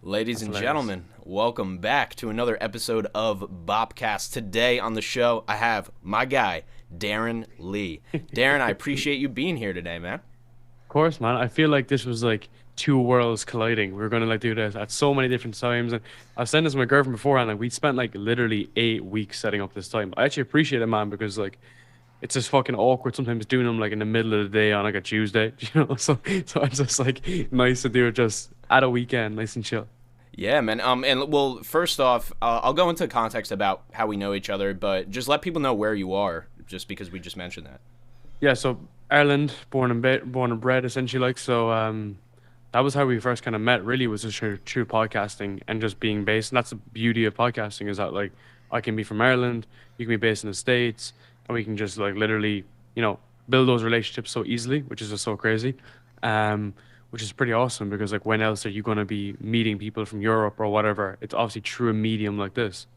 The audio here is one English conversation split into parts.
Ladies That's and hilarious. gentlemen, welcome back to another episode of Bopcast. Today on the show, I have my guy, Darren Lee. Darren, I appreciate you being here today, man. Of course, man. I feel like this was like two worlds colliding. We were gonna like do this at so many different times. And I was saying this to my girlfriend beforehand, like we spent like literally 8 weeks setting up this time. I actually appreciate it, man, because like it's just fucking awkward sometimes doing them like in the middle of the day on like a Tuesday, So it's just like nice to do it just at a weekend, nice and chill. Yeah, man. And well, first off, I'll go into context about how we know each other, but just let people know where you are, just because we just mentioned that. Yeah, so Ireland, born and bred, essentially. That was how we first kind of met. Really, was just through podcasting and just being based. And that's the beauty of podcasting is that like I can be from Ireland, you can be based in the States, and we can just like literally, you know, build those relationships so easily, which is just so crazy. Which is pretty awesome because like when else are you going to be meeting people from Europe or whatever? It's obviously through a medium like this.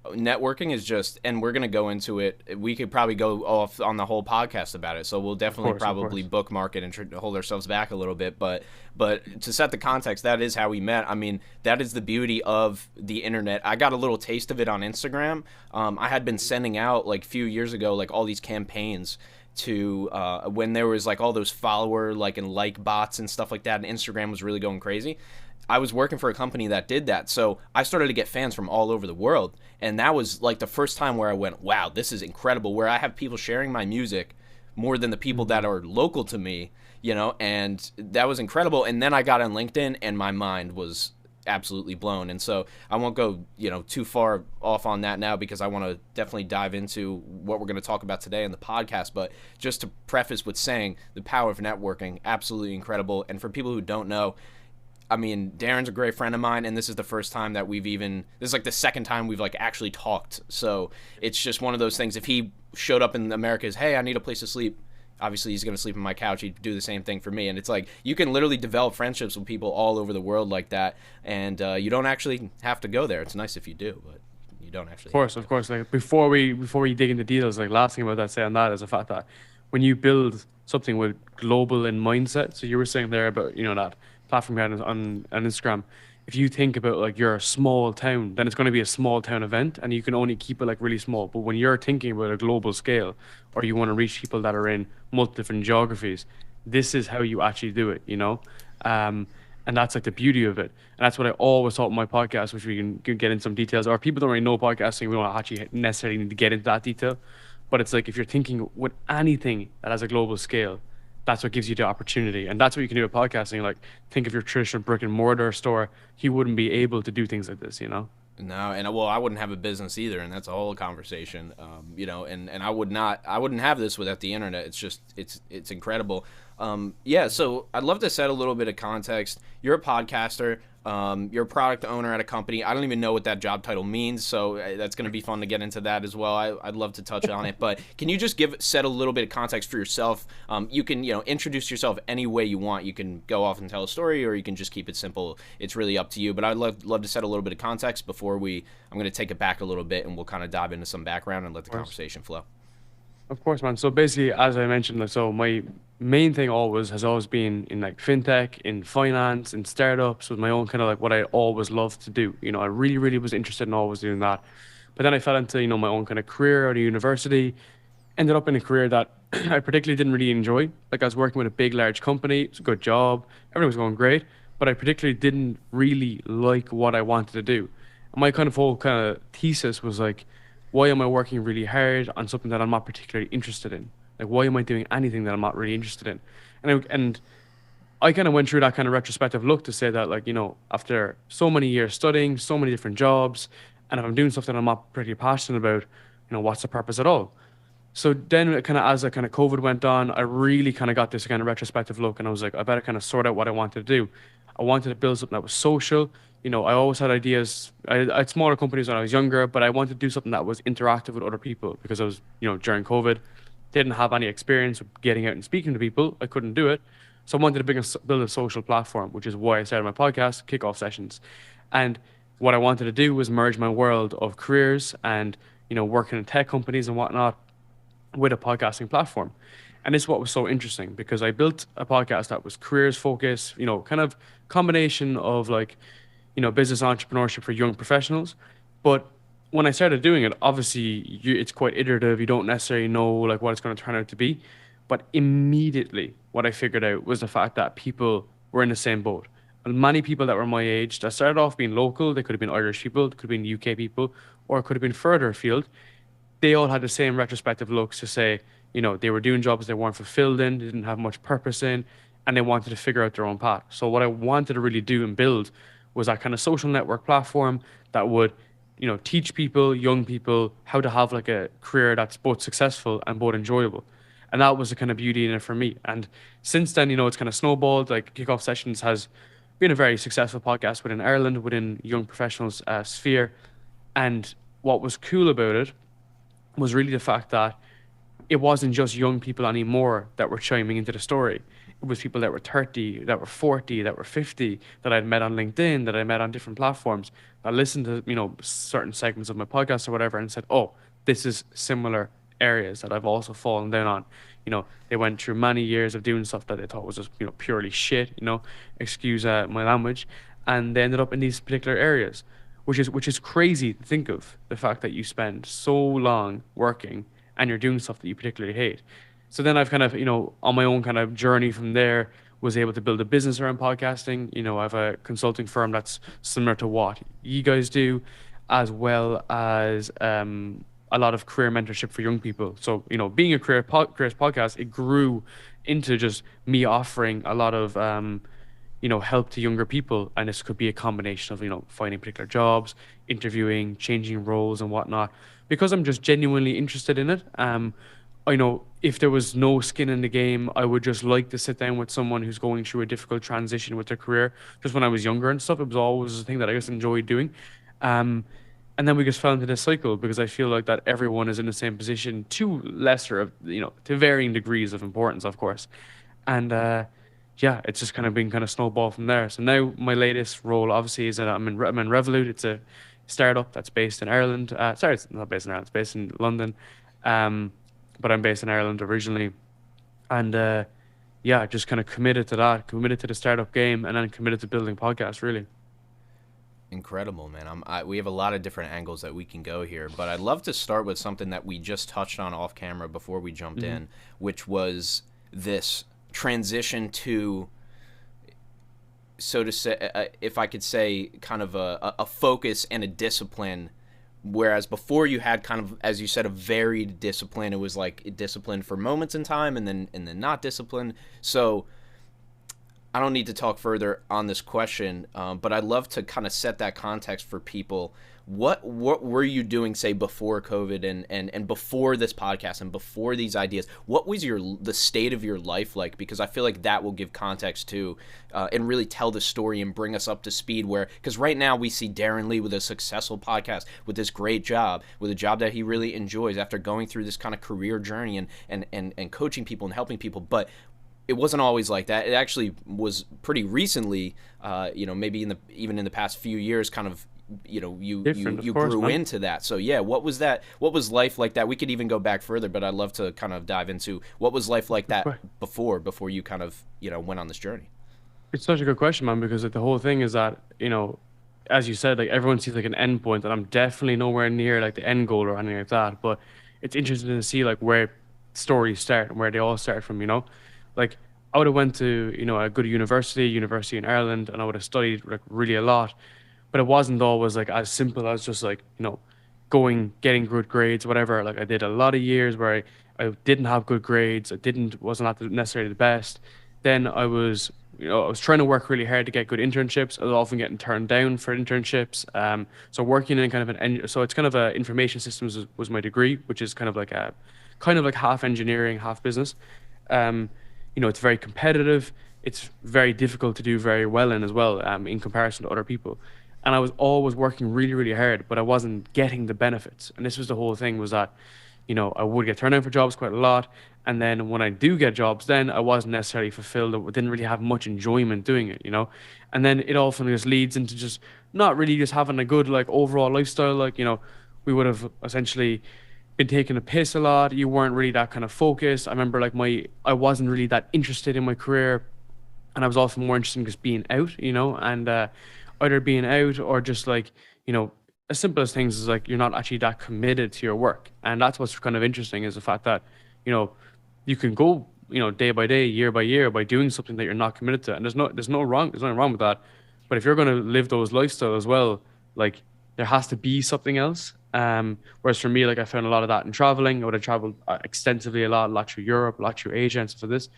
Networking is just, and we're going to go into it. We could probably go off on the whole podcast about it, so we'll Of definitely course, of probably course. bookmark it and hold ourselves back a little bit. But to set the context, that is how we met. I mean, that is the beauty of the internet. I got a little taste of it on Instagram. I had been sending out like a few years ago like all these campaigns to when there was like all those follower like and like bots and stuff like that, and Instagram was really going crazy. I was working for a company that did that. So I started to get fans from all over the world. And that was like the first time where I went, wow, this is incredible. Where I have people sharing my music more than the people that Mhm. are local to me, and that was incredible. And then I got on LinkedIn and my mind was absolutely blown. And so I won't go, too far off on that now because I want to definitely dive into what we're going to talk about today in the podcast. But just to preface with saying the power of networking, absolutely incredible. And for people who don't know, I mean, Darren's a great friend of mine, and this is the first time that this is like the second time we've like actually talked. So it's just one of those things. If he showed up in America as, hey, I need a place to sleep, obviously he's going to sleep on my couch. He'd do the same thing for me. And it's like, you can literally develop friendships with people all over the world like that. And you don't actually have to go there. It's nice if you do, but you don't Of actually have course, to. of course. Like before we dig into details, like last thing about that saying that is the fact that when you build something with global in mindset, so you were saying there about that platform you had on Instagram. If you think about like you're a small town, then it's going to be a small town event, and you can only keep it like really small. But when you're thinking about a global scale, or you want to reach people that are in multiple different geographies, this is how you actually do it. Um, and that's like the beauty of it. And that's what I always thought in my podcast, which we can get in some details. Or if people don't really know podcasting, we don't actually necessarily need to get into that detail. But it's like if you're thinking with anything that has a global scale, that's what gives you the opportunity. And that's what you can do with podcasting. Like think of your traditional brick and mortar store, he wouldn't be able to do things like this. No, and well, I wouldn't have a business either, and that's a whole conversation. And I would not, I wouldn't have this without the internet. It's incredible. Yeah, so I'd love to set a little bit of context. You're a podcaster. You're a product owner at a company. I don't even know what that job title means, so that's going to be fun to get into that as well. I'd love to touch on it, but can you just set a little bit of context for yourself? You can introduce yourself any way you want. You can go off and tell a story, or you can just keep it simple. It's really up to you. But I'd love to set a little bit of context before I'm going to take it back a little bit, and we'll kind of dive into some background and let the Of course. conversation flow. Of course, man. So basically, as I mentioned, like, so my main thing always has always been in like fintech, in finance, in startups, with my own kind of like what I always loved to do. I really, really was interested in always doing that. But then I fell into, my own kind of career at a university, ended up in a career that I particularly didn't really enjoy. Like I was working with a big, large company. It's a good job. Everything was going great, but I particularly didn't really like what I wanted to do. And my kind of whole kind of thesis was like, why am I working really hard on something that I'm not particularly interested in? Like, why am I doing anything that I'm not really interested in? And I kind of went through that kind of retrospective look to say that, like, after so many years studying, so many different jobs, and if I'm doing something I'm not pretty passionate about, what's the purpose at all? So then, kind of as the kind of COVID went on, I really kind of got this kind of retrospective look, and I was like, I better kind of sort out what I wanted to do. I wanted to build something that was social. I always had ideas. I had smaller companies when I was younger, but I wanted to do something that was interactive with other people because I was, during COVID, didn't have any experience with getting out and speaking to people. I couldn't do it. So I wanted to build a social platform, which is why I started my podcast, Kickoff Sessions. And what I wanted to do was merge my world of careers and, working in tech companies and whatnot with a podcasting platform. And this is what was so interesting because I built a podcast that was careers focused, kind of combination of like business entrepreneurship for young professionals. But when I started doing it, obviously it's quite iterative. You don't necessarily know like what it's going to turn out to be. But immediately, what I figured out was the fact that people were in the same boat. And many people that were my age that started off being local, they could have been Irish people, it could have been UK people, or it could have been further afield. They all had the same retrospective looks to say, they were doing jobs they weren't fulfilled in, they didn't have much purpose in, and they wanted to figure out their own path. So what I wanted to really do and build was that kind of social network platform that would, teach people, young people, how to have like a career that's both successful and both enjoyable. And that was the kind of beauty in it for me. And since then, it's kind of snowballed. Like Kickoff Sessions has been a very successful podcast within Ireland, within young professionals sphere. And what was cool about it was really the fact that it wasn't just young people anymore that were chiming into the story. It was people that were 30, that were 40, that were 50, that I'd met on LinkedIn, that I met on different platforms, that listened to, certain segments of my podcast or whatever and said, oh, this is similar areas that I've also fallen down on. They went through many years of doing stuff that they thought was just, purely shit, excuse my language, and they ended up in these particular areas, which is crazy to think of, the fact that you spend so long working and you're doing stuff that you particularly hate. So then I've kind of, on my own kind of journey from there, was able to build a business around podcasting. I have a consulting firm that's similar to what you guys do, as well as a lot of career mentorship for young people. So, being a careers podcast, it grew into just me offering a lot of, help to younger people. And this could be a combination of, finding particular jobs, interviewing, changing roles and whatnot, because I'm just genuinely interested in it. I know if there was no skin in the game, I would just like to sit down with someone who's going through a difficult transition with their career. Just when I was younger and stuff, it was always a thing that I just enjoyed doing. And then we just fell into this cycle because I feel like that everyone is in the same position to lesser of, to varying degrees of importance, of course. And yeah, it's just kind of been kind of snowball from there. So now my latest role obviously is that I'm in Revolut. It's a startup that's based in Ireland. Sorry, it's not based in Ireland, it's based in London. But I'm based in Ireland originally. And yeah, just kind of committed to that, committed to the startup game, and then committed to building podcasts, really. Incredible, man. We have a lot of different angles that we can go here, but I'd love to start with something that we just touched on off camera before we jumped in, which was this transition to, so to say, if I could say, kind of a focus and a discipline. Whereas before you had kind of, as you said, a varied discipline. It was like discipline for moments in time and then not discipline. So I don't need to talk further on this question, but I'd love to kind of set that context for people. What were you doing, say, before COVID and before this podcast and before these ideas? What was the state of your life like? Because I feel like that will give context to and really tell the story and bring us up to speed. Because right now we see Darren Lee with a successful podcast, with this great job, with a job that he really enjoys after going through this kind of career journey and coaching people and helping people. But it wasn't always like that. It actually was pretty recently, maybe even in the past few years, kind of, you grew into that. So yeah, what was that? What was life like that? We could even go back further, but I'd love to kind of dive into what was life like that before you kind of, went on this journey. It's such a good question, man, because like the whole thing is that, as you said, like everyone sees like an end point, and I'm definitely nowhere near like the end goal or anything like that. But it's interesting to see like where stories start and where they all start from, Like I would have went to, a good university in Ireland, and I would have studied like really a lot. But it wasn't always like as simple as just like, getting good grades, whatever. Like I did a lot of years where I didn't have good grades. Wasn't necessarily the best. Then I was trying to work really hard to get good internships. I was often getting turned down for internships. So working in kind of so it's kind of information systems was my degree, which is kind of like half engineering, half business. It's very competitive. It's very difficult to do very well in as well, in comparison to other people. And I was always working really, really hard, but I wasn't getting the benefits. And this was the whole thing, was that, I would get turned down for jobs quite a lot. And then when I do get jobs, then I wasn't necessarily fulfilled. I didn't really have much enjoyment doing it, And then it often just leads into just not really just having a good, like, overall lifestyle. Like, we would have essentially been taking a piss a lot. You weren't really that kind of focused. I remember like I wasn't really that interested in my career, and I was often more interested in just being out, and either being out or just like, as simple as things as like you're not actually that committed to your work. And that's what's kind of interesting is the fact that, you know, you can go, day by day, year by year by doing something that you're not committed to. And there's nothing wrong with that. But if you're going to live those lifestyles as well, like there has to be something else. Whereas for me, like I found a lot of that in traveling. I would have traveled extensively a lot through Europe, a lot through Asia and stuff like this.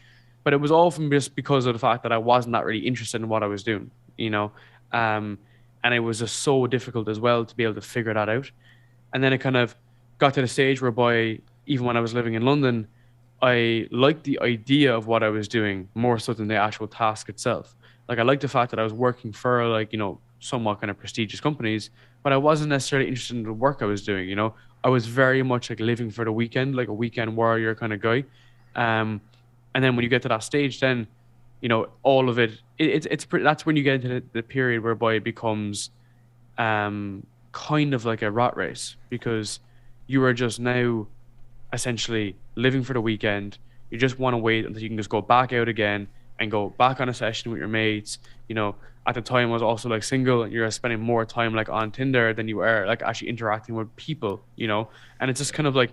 But it was often just because of the fact that I wasn't that really interested in what I was doing, you know. Um, and it was just so difficult as well to be able to figure that out. And then it kind of got to the stage whereby even when I was living in London, I liked the idea of what I was doing more so than the actual task itself. Like I liked the fact that I was working for like, somewhat kind of prestigious companies, but I wasn't necessarily interested in the work I was doing, I was very much like living for the weekend, like a weekend warrior kind of guy. And then when you get to that stage, then, all of that's when you get into the period whereby it becomes kind of like a rat race because you are just now essentially living for the weekend. You just want to wait until you can just go back out again and go back on a session with your mates. At the time I was also like single and you're spending more time like on Tinder than you are like actually interacting with people, and it's just kind of like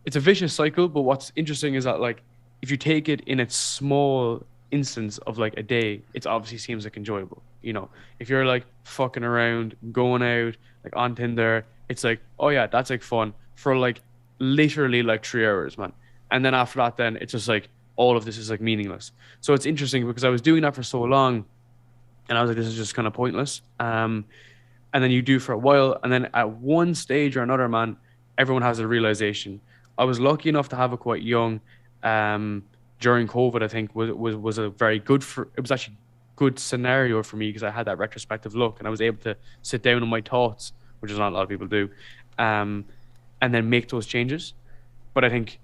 it's a vicious cycle. But what's interesting is that like if you take it in its small instance of like a day, it obviously seems like enjoyable. If you're like fucking around, going out like on Tinder, it's like, oh yeah, that's like fun for like literally like 3 hours, man. And then after that, then it's just like all of this is like meaningless. So it's interesting because I was doing that for so long and I was like, this is just kind of pointless. And then you do for a while. And then at one stage or another, man, everyone has a realization. I was lucky enough to have it quite young. During COVID, I think was a very good it was actually good scenario for me because I had that retrospective look and I was able to sit down on my thoughts, which is not a lot of people do, and then make those changes. But I think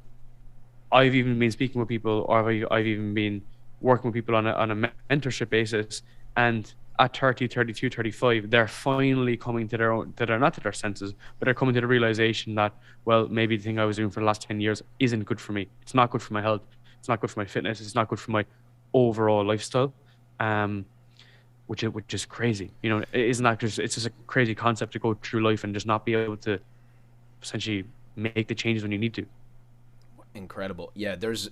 I've even been speaking with people, or I've even been working with people on a mentorship basis, and at 30, 32, 35, they're finally coming to not to their senses, but they're coming to the realization that, well, maybe the thing I was doing for the last 10 years isn't good for me. It's not good for my health. It's not good for my fitness. It's not good for my overall lifestyle, which is crazy. It's just a crazy concept to go through life and just not be able to essentially make the changes when you need to. Incredible. Yeah, there's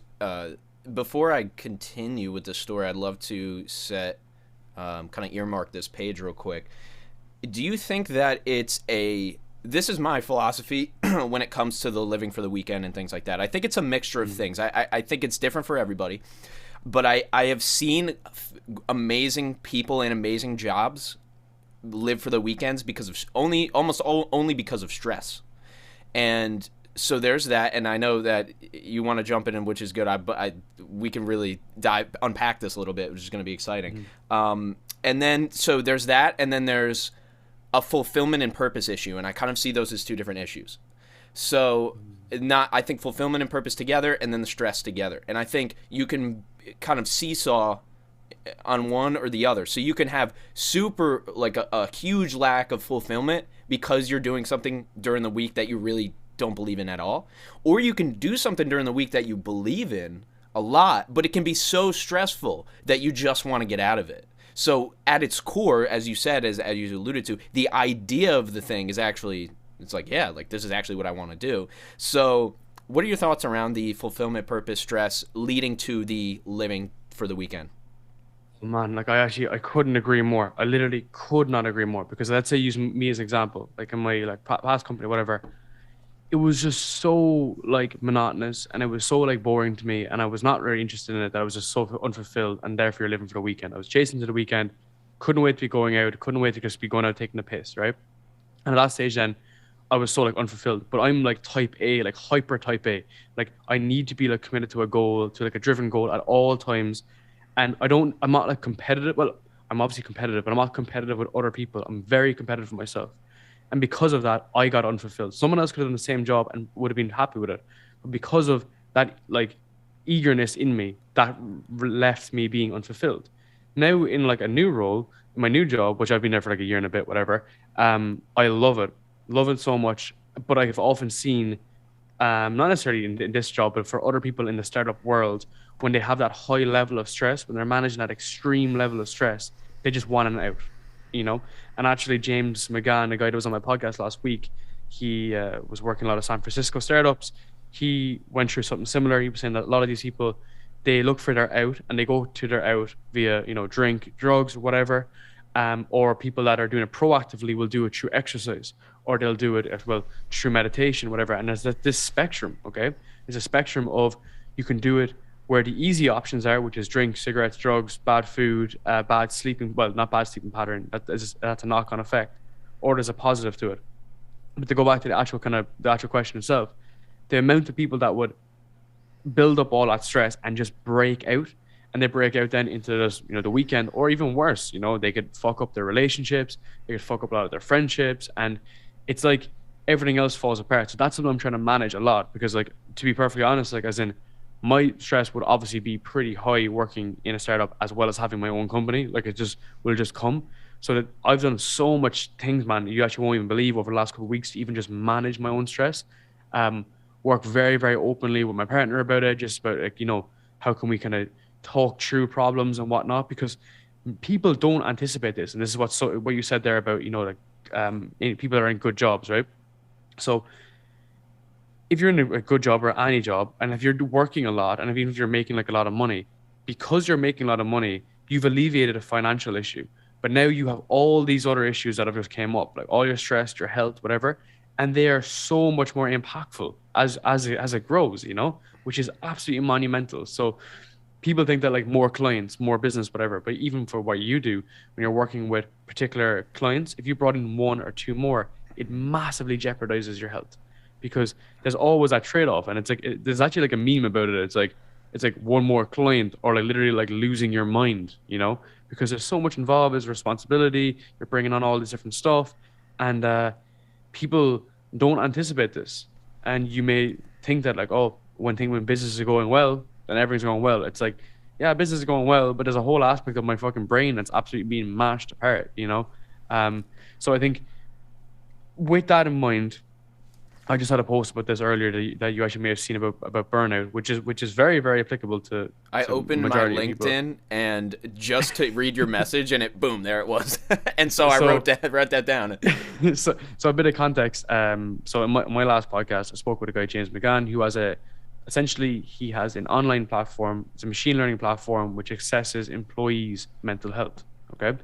before I continue with the story, I'd love to set kind of earmark this page real quick. Do you think that this is my philosophy when it comes to the living for the weekend and things like that. I think it's a mixture of things. I think it's different for everybody, but I have seen amazing people in amazing jobs live for the weekends because of only because of stress. And so there's that, and I know that you want to jump in, which is good. We can really unpack this a little bit, which is going to be exciting. And then so there's that, and then there's a fulfillment and purpose issue, and I kind of see those as two different issues. So I think fulfillment and purpose together, and then the stress together. And I think you can kind of seesaw on one or the other. So you can have super like a huge lack of fulfillment because you're doing something during the week that you really don't believe in at all, or you can do something during the week that you believe in a lot, but it can be so stressful that you just want to get out of it. So at its core, as you said, as you alluded to, the idea of the thing is actually, it's like, yeah, like this is actually what I want to do. So what are your thoughts around the fulfillment, purpose, stress leading to the living for the weekend? Man, like I couldn't agree more. I literally could not agree more because let's say use me as an example, like in my like past company, whatever. It was just so like monotonous and it was so like boring to me and I was not really interested in it, that I was just so unfulfilled, and therefore living for the weekend. I was chasing to the weekend, couldn't wait to be going out, couldn't wait to just be going out taking the piss, right? And at that stage then I was so like unfulfilled. But I'm like type A, like hyper type A. Like I need to be like committed to a goal, to like a driven goal at all times. And I'm not like competitive. Well, I'm obviously competitive, but I'm not competitive with other people. I'm very competitive with myself. And because of that, I got unfulfilled. Someone else could have done the same job and would have been happy with it. But because of that, like eagerness in me, that left me being unfulfilled. Now in like a new role, in my new job, which I've been there for like a year and a bit, whatever. I love it so much. But I've often seen, not necessarily in this job, but for other people in the startup world, when they have that high level of stress, when they're managing that extreme level of stress, They just want an out, you know? And actually, James McGann, the guy that was on my podcast last week, he was working a lot of San Francisco startups. He went through something similar. He was saying that a lot of these people, they look for their out and they go to their out via, drink, drugs, whatever. Or people that are doing it proactively will do it through exercise, or they'll do it through meditation, whatever. And there's this spectrum, okay? There's a spectrum of, you can do it where the easy options are, which is drink, cigarettes, drugs, bad food, bad sleeping, well, not bad sleeping pattern, that's a knock-on effect, or there's a positive to it. But to go back to the actual question itself, the amount of people that would build up all that stress and just break out, and they break out then into this, the weekend, or even worse, they could fuck up their relationships, they could fuck up a lot of their friendships, and it's like everything else falls apart. So that's something I'm trying to manage a lot, because, like, to be perfectly honest, like, as in, my stress would obviously be pretty high working in a startup as well as having my own company. Like, it just will just come. So that I've done so much things, man, you actually won't even believe, over the last couple of weeks, to even just manage my own stress. Work very, very openly with my partner about it, just about, like, how can we kind of talk through problems and whatnot, because people don't anticipate this. And this is what you said there about, people that are in good jobs, right? So if you're in a good job, or any job, and if you're working a lot, and even if you're making like a lot of money, because you're making a lot of money, you've alleviated a financial issue. But now you have all these other issues that have just came up, like all your stress, your health, whatever, and they are so much more impactful as it grows, which is absolutely monumental. So people think that, like, more clients, more business, whatever, but even for what you do, when you're working with particular clients, if you brought in one or two more, it massively jeopardizes your health, because there's always that trade-off. And it's like, there's actually like a meme about it. It's like one more client, or like literally like losing your mind, because there's so much involved. There's responsibility. You're bringing on all this different stuff, and people don't anticipate this. And you may think that, like, oh, when business is going well, then everything's going well. It's like, yeah, business is going well, but there's a whole aspect of my fucking brain that's absolutely being mashed apart, So I think with that in mind, I just had a post about this earlier that you actually may have seen about burnout, which is very, very applicable to. I opened my LinkedIn and just to read your message, and boom, there it was. And so I wrote that down. So a bit of context. So in my last podcast, I spoke with a guy, James McGann, who has essentially he has an online platform. It's a machine learning platform which assesses employees' mental health. Okay,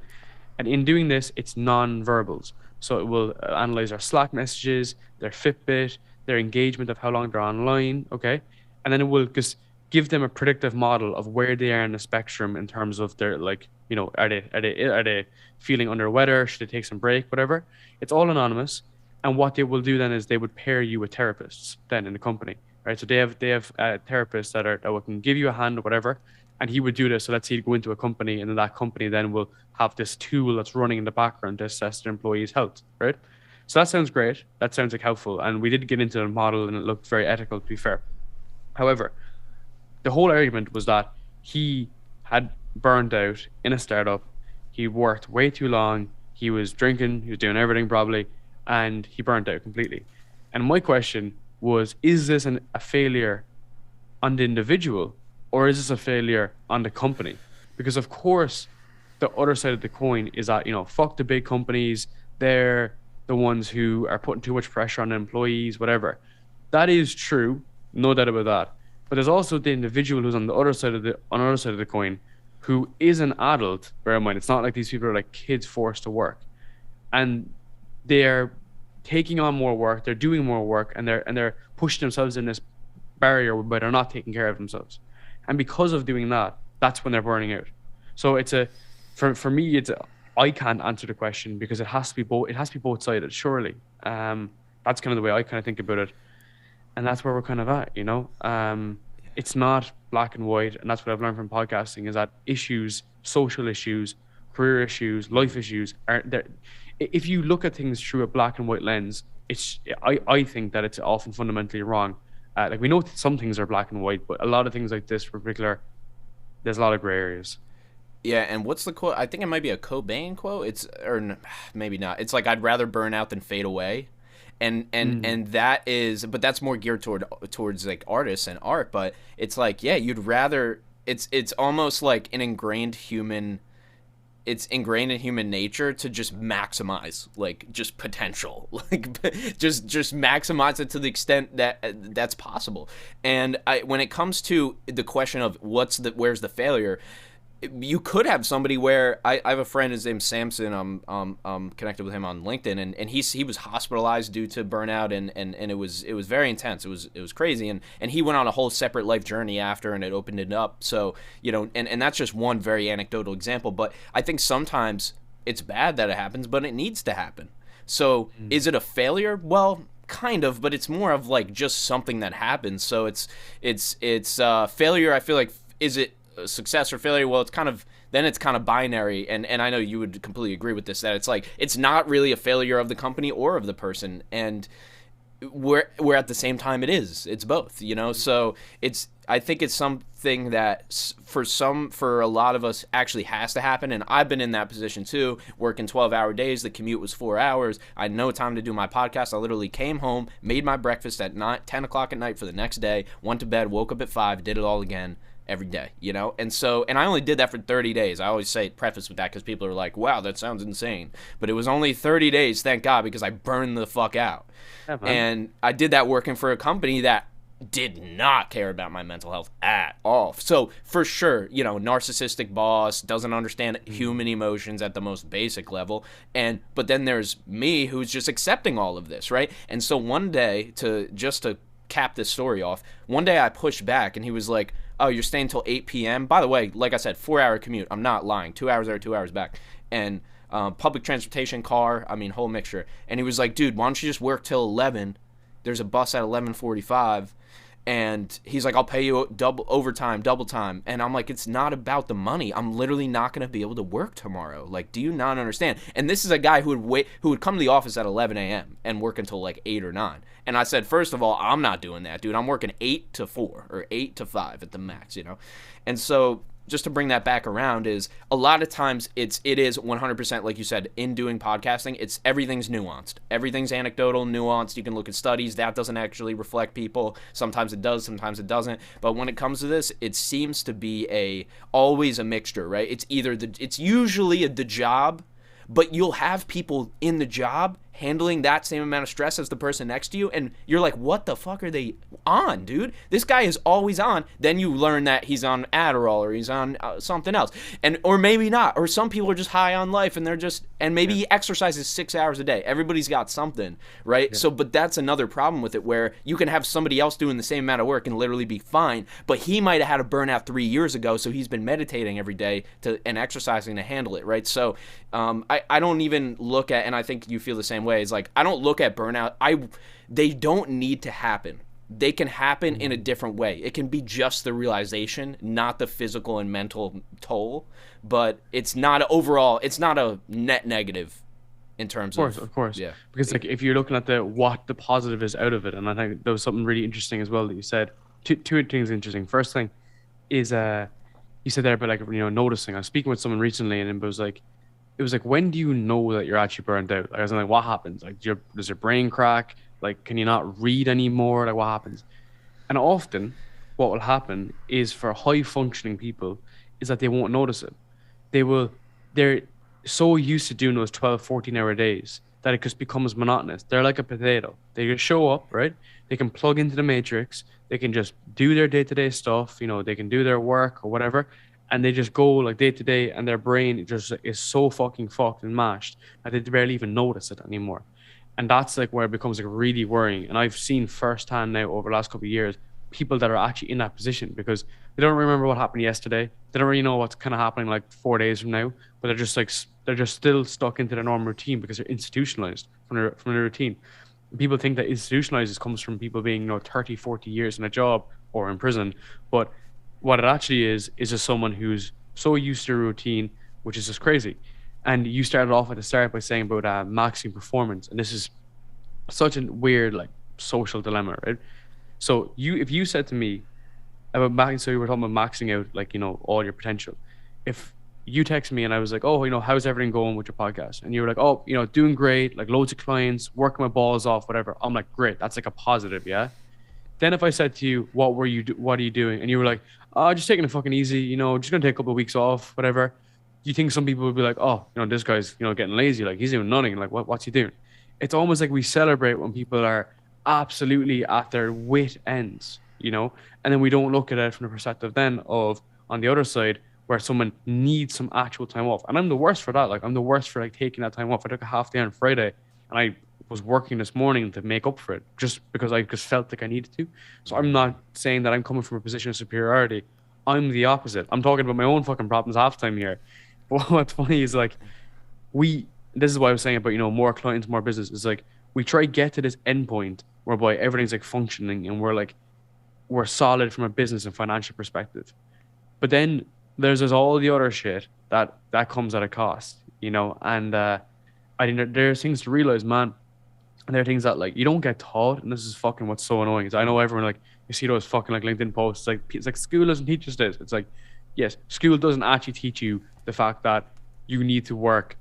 and in doing this, it's non-verbals. So it will analyze their Slack messages, their Fitbit, their engagement of how long they're online, okay? And then it will just give them a predictive model of where they are in the spectrum in terms of their, like, are they feeling under weather? Should they take some break, whatever? It's all anonymous. And what they will do then is they would pair you with therapists then in the company, right? So they have therapists that can give you a hand or whatever. And he would do this. So let's say you go into a company, and then that company then will have this tool that's running in the background to assess their employees' health, right? So that sounds great. That sounds like helpful. And we did get into the model, and it looked very ethical, to be fair. However, the whole argument was that he had burned out in a startup. He worked way too long. He was drinking. He was doing everything probably. And he burned out completely. And my question was, is this a failure on the individual, or is this a failure on the company? Because, of course, the other side of the coin is that, fuck the big companies. They're the ones who are putting too much pressure on employees, whatever. That is true. No doubt about that. But there's also the individual who's on the other side of the coin, who is an adult. Bear in mind, it's not like these people are like kids forced to work. And they're taking on more work. They're doing more work, and they're pushing themselves in this barrier where they're not taking care of themselves. And because of doing that, that's when they're burning out. So for me, I can't answer the question, because it has to be both sided, surely. That's kind of the way I kind of think about it. And that's where we're kind of at, It's not black and white. And that's what I've learned from podcasting, is that issues, social issues, career issues, life issues, are there. If you look at things through a black and white lens, I think that it's often fundamentally wrong. Like, we know some things are black and white, but a lot of things like this, in particular, there's a lot of gray areas. Yeah, and what's the quote? I think it might be a Cobain quote. Or maybe not. It's like, I'd rather burn out than fade away. And that is, but that's more geared towards like artists and art. But it's like, yeah, you'd rather. It's almost like an ingrained human it's ingrained in human nature to just maximize, like, just potential, like, just maximize it to the extent that that's possible. And when it comes to the question of where's the failure, you could have somebody where I have a friend, his name's Samson. I'm connected with him on LinkedIn, and he was hospitalized due to burnout, and it was very intense. It was crazy, and he went on a whole separate life journey after, and it opened it up. So, you know, and that's just one very anecdotal example. But I think sometimes it's bad that it happens, but it needs to happen. So is it a failure? Well, kind of, but it's more of like just something that happens. So it's failure. I feel like, is it success or failure? Well, it's kind of binary, and I know you would completely agree with this, that it's like it's not really a failure of the company or of the person, and where at the same time it's both, you know. So I think it's something that for a lot of us actually has to happen, and I've been in that position too, working 12-hour days. The commute was 4 hours. I had no time to do my podcast. I literally came home, made my breakfast at 10 o'clock at night for the next day, went to bed, woke up at 5, did it all again every day, you know. And I only did that for 30 days. I always preface with that because people are like, wow, that sounds insane, but it was only 30 days, thank God, because I burned the fuck out. And I did that working for a company that did not care about my mental health at all. So for sure, you know, narcissistic boss, doesn't understand human emotions at the most basic level. But then there's me, who's just accepting all of this, right? And so one day, to cap this story off, one day I pushed back, and he was like, oh, you're staying till 8 p.m.? By the way, like I said, 4-hour commute. I'm not lying. 2 hours there, 2 hours back. And public transportation, car, whole mixture. And he was like, dude, why don't you just work till 11? There's a bus at 11:45. And he's like, I'll pay you double time. And I'm like, it's not about the money. I'm literally not going to be able to work tomorrow. Like, do you not understand? And this is a guy who would come to the office at 11 a.m. and work until like 8 or 9. And I said, first of all, I'm not doing that, dude. I'm working 8 to 4 or 8 to 5 at the max, you know? And so just to bring that back around, is a lot of times it is 100%, like you said, in doing podcasting, everything's nuanced. Everything's anecdotal, nuanced. You can look at studies. That doesn't actually reflect people. Sometimes it does, sometimes it doesn't. But when it comes to this, it seems to be always a mixture, right? It's usually the job, but you'll have people in the job handling that same amount of stress as the person next to you, and you're like, what the fuck are they on, dude? This guy is always on. Then you learn that he's on Adderall, or he's on something else, or maybe not. Or some people are just high on life, and maybe he exercises 6 hours a day. Everybody's got something, right? Yeah. So, but that's another problem with it, where you can have somebody else doing the same amount of work and literally be fine, but he might have had a burnout 3 years ago, so he's been meditating every day and exercising to handle it, right? So I don't even look at, and I think you feel the same way, is like, I don't look at burnout. They don't need to happen. They can happen in a different way. It can be just the realization, not the physical and mental toll, but it's not it's not a net negative in terms of course. Yeah. Because like, if you're looking at what the positive is out of it, and I think there was something really interesting as well that you said. Two things interesting. First thing is you said there about, like, you know, noticing. I was speaking with someone recently, and it was like, when do you know that you're actually burnt out? Like, I was like, what happens? Like, does your brain crack? Like, can you not read anymore? Like, what happens? And often what will happen is, for high functioning people, is that they won't notice it. They're so used to doing those 12, 14-hour days that it just becomes monotonous. They're like a potato. They just show up, right? They can plug into the matrix. They can just do their day-to-day stuff. You know, they can do their work or whatever. And they just go like day to day, and their brain just is so fucking fucked and mashed that they barely even notice it anymore. And that's like where it becomes like really worrying. And I've seen firsthand now over the last couple of years, people that are actually in that position, because they don't remember what happened yesterday. They don't really know what's kind of happening like 4 days from now, but they're just still stuck into their normal routine because they're institutionalized from their routine. And people think that institutionalized comes from people being, you know, 30, 40 years in a job or in prison, but what it actually is just someone who's so used to a routine, which is just crazy. And you started off at the start by saying about maxing performance, and this is such a weird, like, social dilemma, right? So if you said to me about maxing, so you were talking about maxing out, like, you know, all your potential. If you text me and I was like, oh, you know, how's everything going with your podcast? And you were like, oh, you know, doing great, like loads of clients, working my balls off, whatever. I'm like, great, that's like a positive, yeah? Then if I said to you, what are you doing? And you were like, oh, just taking it fucking easy, you know, just gonna take a couple of weeks off, whatever. you think some people would be like, oh, this guy's, getting lazy, like he's doing nothing, like what's he doing? It's almost like we celebrate when people are absolutely at their wit ends, and then we don't look at it from the perspective then of on the other side where someone needs some actual time off. And I'm the worst for that. Like I'm the worst for like taking that time off. I took a half day on Friday and I was working this morning to make up for it just because I just felt like I needed to. So I'm not saying that I'm coming from a position of superiority. I'm the opposite. I'm talking about my own fucking problems half the time here. But what's funny is like this is why I was saying about, more clients, more business. It's like we try to get to this endpoint whereby everything's like functioning and we're solid from a business and financial perspective. But then there's all the other shit that comes at a cost, and I think there's things to realize, man. And there are things that like you don't get taught, and this is fucking what's so annoying. Is I know everyone like you see those fucking like LinkedIn posts, it's like school doesn't teach us this. It's like, yes, school doesn't actually teach you the fact that you need to work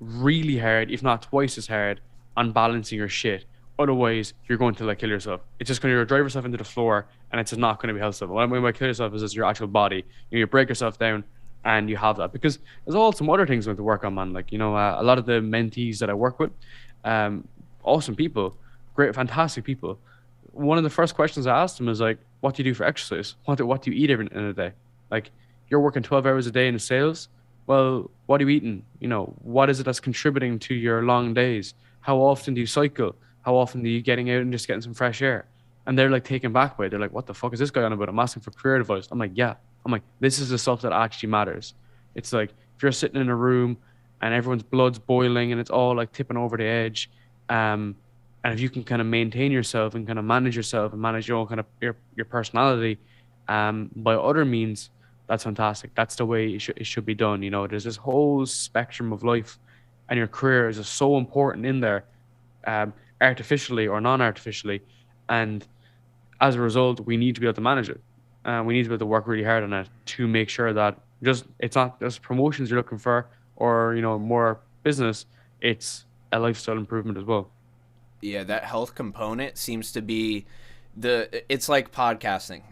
really hard, if not twice as hard, on balancing your shit. Otherwise, you're going to like kill yourself. It's just going to drive yourself into the floor, and it's just not going to be healthful. What I mean by kill yourself is your actual body. You break yourself down, and you have that because there's all some other things we have to work on, man. Like a lot of the mentees that I work with, awesome people, great, fantastic people. One of the first questions I asked them is like, "What do you do for exercise? What do you eat every in a day? Like, you're working 12 hours a day in sales. Well, what are you eating? What is it that's contributing to your long days? How often do you cycle? How often are you getting out and just getting some fresh air?" And they're like taken back by it. They're like, "What the fuck is this guy on about? I'm asking for career advice." I'm like, yeah. I'm like, this is the stuff that actually matters. It's like if you're sitting in a room and everyone's blood's boiling and it's all like tipping over the edge, and if you can kind of maintain yourself and kind of manage yourself and manage your own kind of your personality, by other means, that's fantastic. That's the way it should be done. There's this whole spectrum of life, and your career is just so important in there, artificially or non-artificially, and as a result, we need to be able to manage it. We need to be able to work really hard on it to make sure that it's not just promotions you're looking for or more business. It's a lifestyle improvement as well. Yeah, that health component seems to be it's like podcasting.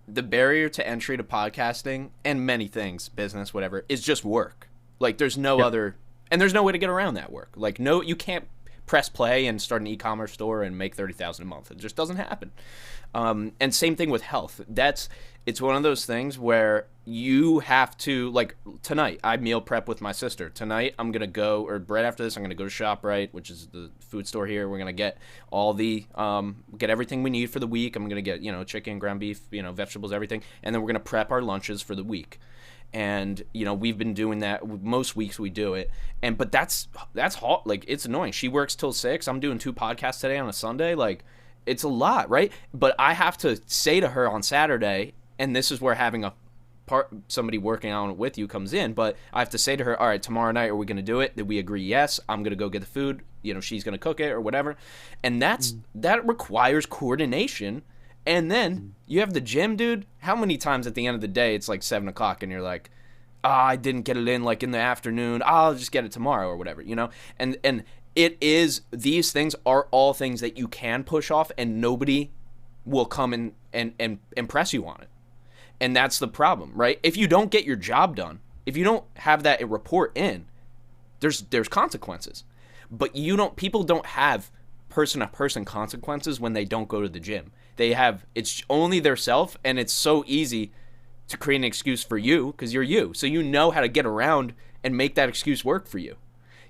The barrier to entry to podcasting and many things, business, whatever, is just work. Like there's no other, and there's no way to get around that work. Like no, you can't press play and start an e-commerce store and make $30,000 a month. It just doesn't happen. And same thing with health. It's one of those things where you have to, like tonight, I meal prep with my sister. Tonight, I'm going to go, or right after this, I'm going to go to ShopRite, which is the food store here. We're going to get get everything we need for the week. I'm going to get, chicken, ground beef, vegetables, everything. And then we're going to prep our lunches for the week. And we've been doing that most weeks. We do it, but that's hot. Like it's annoying. She works till 6. I'm doing 2 podcasts today on a Sunday. Like it's a lot, right? But I have to say to her on Saturday, and this is where having somebody working on it with you comes in. But I have to say to her, all right, tomorrow night are we going to do it? Did we agree? Yes. I'm going to go get the food. She's going to cook it or whatever, and that requires coordination. And then you have the gym, dude. How many times at the end of the day it's like 7 o'clock and you're like, I didn't get it in like in the afternoon. I'll just get it tomorrow or whatever, And these things are all things that you can push off and nobody will come in and impress you on it. And that's the problem, right? If you don't get your job done, if you don't have that report in, there's consequences. But people don't have person-to-person consequences when they don't go to the gym. It's only their self, and it's so easy to create an excuse for you because you're you. So you know how to get around and make that excuse work for you.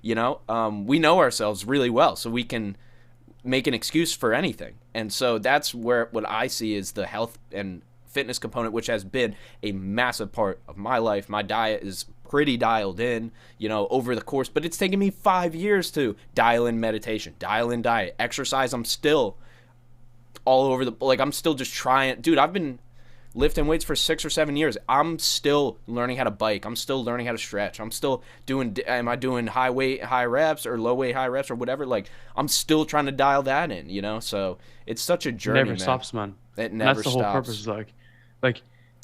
We know ourselves really well, so we can make an excuse for anything. And so that's where what I see is the health and fitness component, which has been a massive part of my life. My diet is pretty dialed in, over the course, but it's taken me 5 years to dial in meditation, dial in diet, exercise. I'm still all over I'm still just trying. Dude, I've been lifting weights for 6 or 7 years. I'm still learning how to bike. I'm still learning how to stretch. I'm still am I doing high weight, high reps or low weight, high reps or whatever? Like, I'm still trying to dial that in, So it's such a journey, It never stops, man. It never stops. That's the whole purpose, like.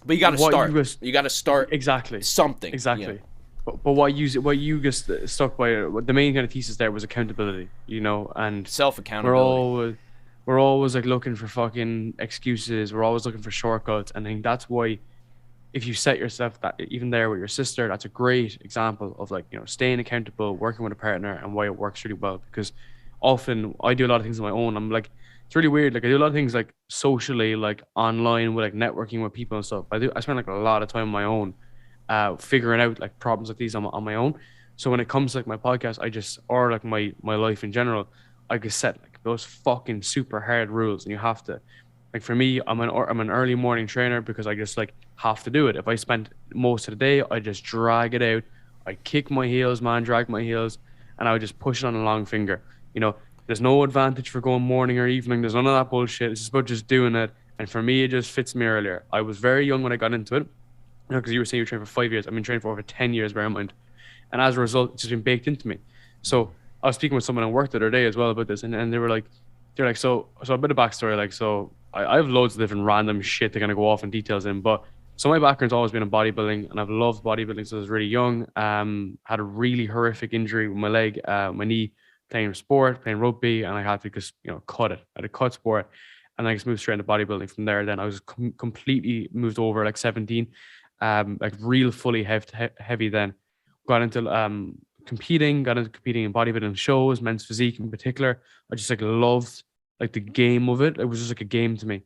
But you got to start. You got to start exactly something. Exactly. But what you just stuck by, the main kind of thesis there was accountability, and self-accountability. We're always like looking for fucking excuses. We're always looking for shortcuts, and I think that's why if you set yourself that, even there with your sister, that's a great example of like, staying accountable, working with a partner, and why it works really well. Because often I do a lot of things on my own. I'm like, it's really weird. Like I do a lot of things like socially, like online with like networking with people and stuff. I spend like a lot of time on my own, figuring out like problems like these on my own. So when it comes to like my podcast, or like my life in general, I just set like those fucking super hard rules, and you have to. Like for me, I'm an early morning trainer because I just like have to do it. If I spend most of the day, I just drag it out. I kick my heels, man, drag my heels, and I would just push it on a long finger. There's no advantage for going morning or evening. There's none of that bullshit. It's just about just doing it. And for me, it just fits me earlier. I was very young when I got into it. Because you were saying you were training for 5 years. I've been training for over 10 years, bear in mind. And as a result, it's just been baked into me. So I was speaking with someone at work the other day as well about this, and they were like, so a bit of backstory, like, so I have loads of different random shit to kind of go off in details in, but so my background's always been in bodybuilding, and I've loved bodybuilding since I was really young. Had a really horrific injury with my leg, my knee, playing sport, playing rugby, and I had to just, cut it. I had to cut sport, and I just moved straight into bodybuilding from there. Then I was completely moved over like 17, like real fully heavy then. Got into competing in bodybuilding shows, men's physique in particular. I just like loved like the game of it. It was just like a game to me.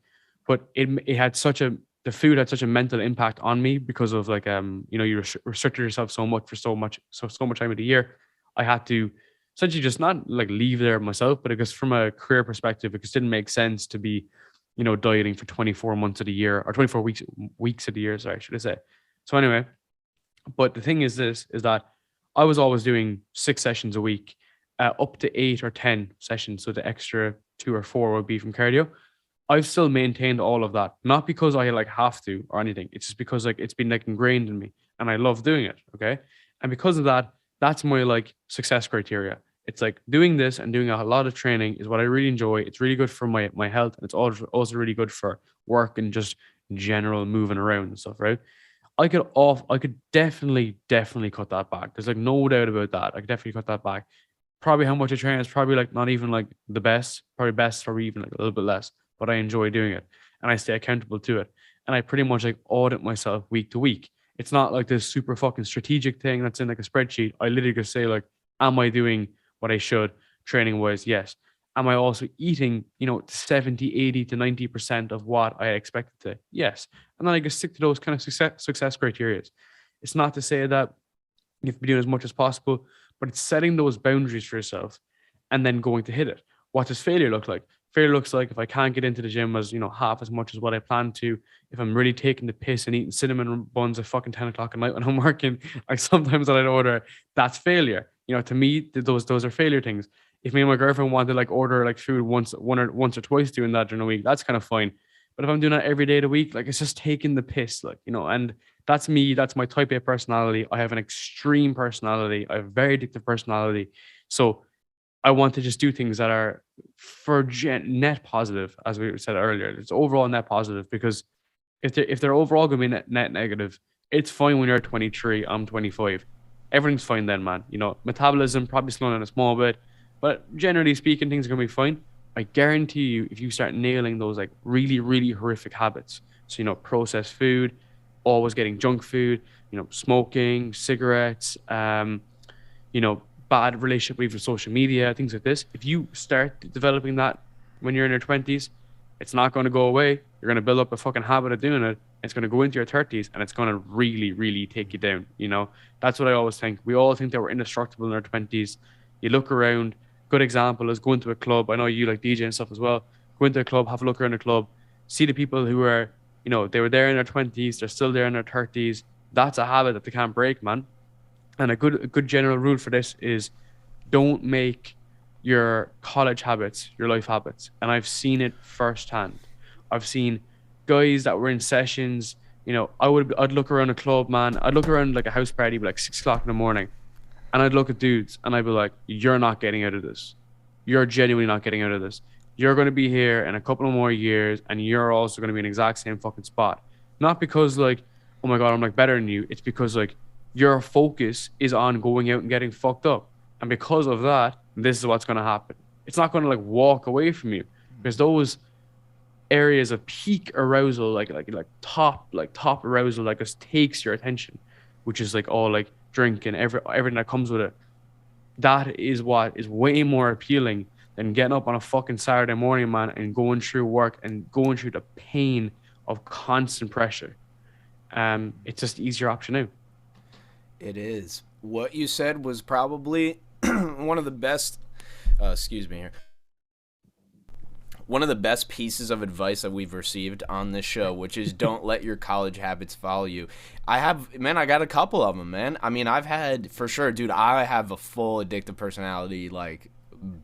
But it had the food had such a mental impact on me because of like you restricted yourself so much for so much time of the year. I had to essentially just not like leave there myself, but because from a career perspective, it just didn't make sense to be, dieting for 24 months of the year, or 24 weeks of the year, sorry, should I say. So anyway, but the thing is that I was always doing 6 sessions a week, up to 8 or 10 sessions. So the extra 2 or 4 would be from cardio. I've still maintained all of that, not because I like have to or anything. It's just because like it's been like ingrained in me, and I love doing it. Okay, and because of that, that's my like success criteria. It's like doing this and doing a lot of training is what I really enjoy. It's really good for my health, and it's also really good for work and just general moving around and stuff, right? I could definitely cut that back. There's like no doubt about that. I could definitely cut that back. Probably how much I train is probably like not even like the best, probably even like a little bit less, but I enjoy doing it and I stay accountable to it. And I pretty much like audit myself week to week. It's not like this super fucking strategic thing that's in like a spreadsheet. I literally just say like, am I doing what I should training wise? Yes. Am I also eating, 70, 80 to 90% of what I expected to? Yes. And then I just stick to those kind of success criteria. It's not to say that you have to be doing as much as possible, but it's setting those boundaries for yourself and then going to hit it. What does failure look like? Failure looks like if I can't get into the gym as, half as much as what I plan to, if I'm really taking the piss and eating cinnamon buns at fucking 10 o'clock at night when I'm working, like sometimes that I'd order, that's failure. To me, those are failure things. If me and my girlfriend want to like order like food once or twice doing that during a week, that's kind of fine. But if I'm doing that every day of the week, like it's just taking the piss, like, and that's me. That's my type A personality. I have an extreme personality. I have a very addictive personality. So I want to just do things that are for net positive, as we said earlier. It's overall net positive, because if they're overall going to be net negative, it's fine when you're 23, I'm 25. Everything's fine then, man. Metabolism probably slowing down a small bit, but generally speaking, things are going to be fine. I guarantee you, if you start nailing those like really, really horrific habits, so, processed food, always getting junk food, smoking, cigarettes, bad relationship with social media, things like this. If you start developing that when you're in your 20s, it's not going to go away. You're going to build up a fucking habit of doing it. It's going to go into your 30s, and it's going to really, really take you down. That's what I always think. We all think that we're indestructible in our 20s. You look around. Good example is going to a club. I know you like DJ and stuff as well. Go into a club, have a look around the club, see the people who are, they were there in their 20s, they're still there in their 30s. That's a habit that they can't break, man. And a good general rule for this is don't make your college habits your life habits. And I've seen it firsthand. I've seen guys that were in sessions, I'd look around a club, man. I'd look around like a house party, like 6 o'clock in the morning. And I'd look at dudes and I'd be like, you're not getting out of this. You're genuinely not getting out of this. You're going to be here in a couple of more years, and you're also going to be in the exact same fucking spot. Not because like, oh my God, I'm like better than you. It's because like your focus is on going out and getting fucked up. And because of that, this is what's going to happen. It's not going to like walk away from you, because those areas of peak arousal, like top arousal, like just takes your attention, which is like all like drink and everything that comes with it. That is what is way more appealing than getting up on a fucking Saturday morning, man, and going through work and going through the pain of constant pressure. It's just the easier option now. It is. What you said was probably one of the best. Excuse me here. One of the best pieces of advice that we've received on this show, which is don't let your college habits follow you. I got a couple of them, man. I mean, I've had, for sure, dude, I have a full addictive personality, like,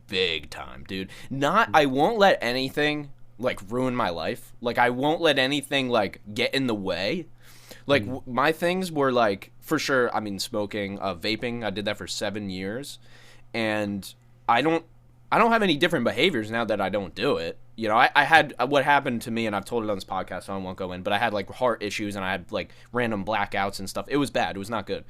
big time, dude. I won't let anything, like, ruin my life. Like, I won't let anything, like, get in the way. Like, my things were, like, for sure, I mean, smoking, vaping, I did that for 7 years. And I don't have any different behaviors now that I don't do it. You know, I had what happened to me, and I've told it on this podcast, so I won't go in, but I had like heart issues and I had like random blackouts and stuff. It was bad. It was not good.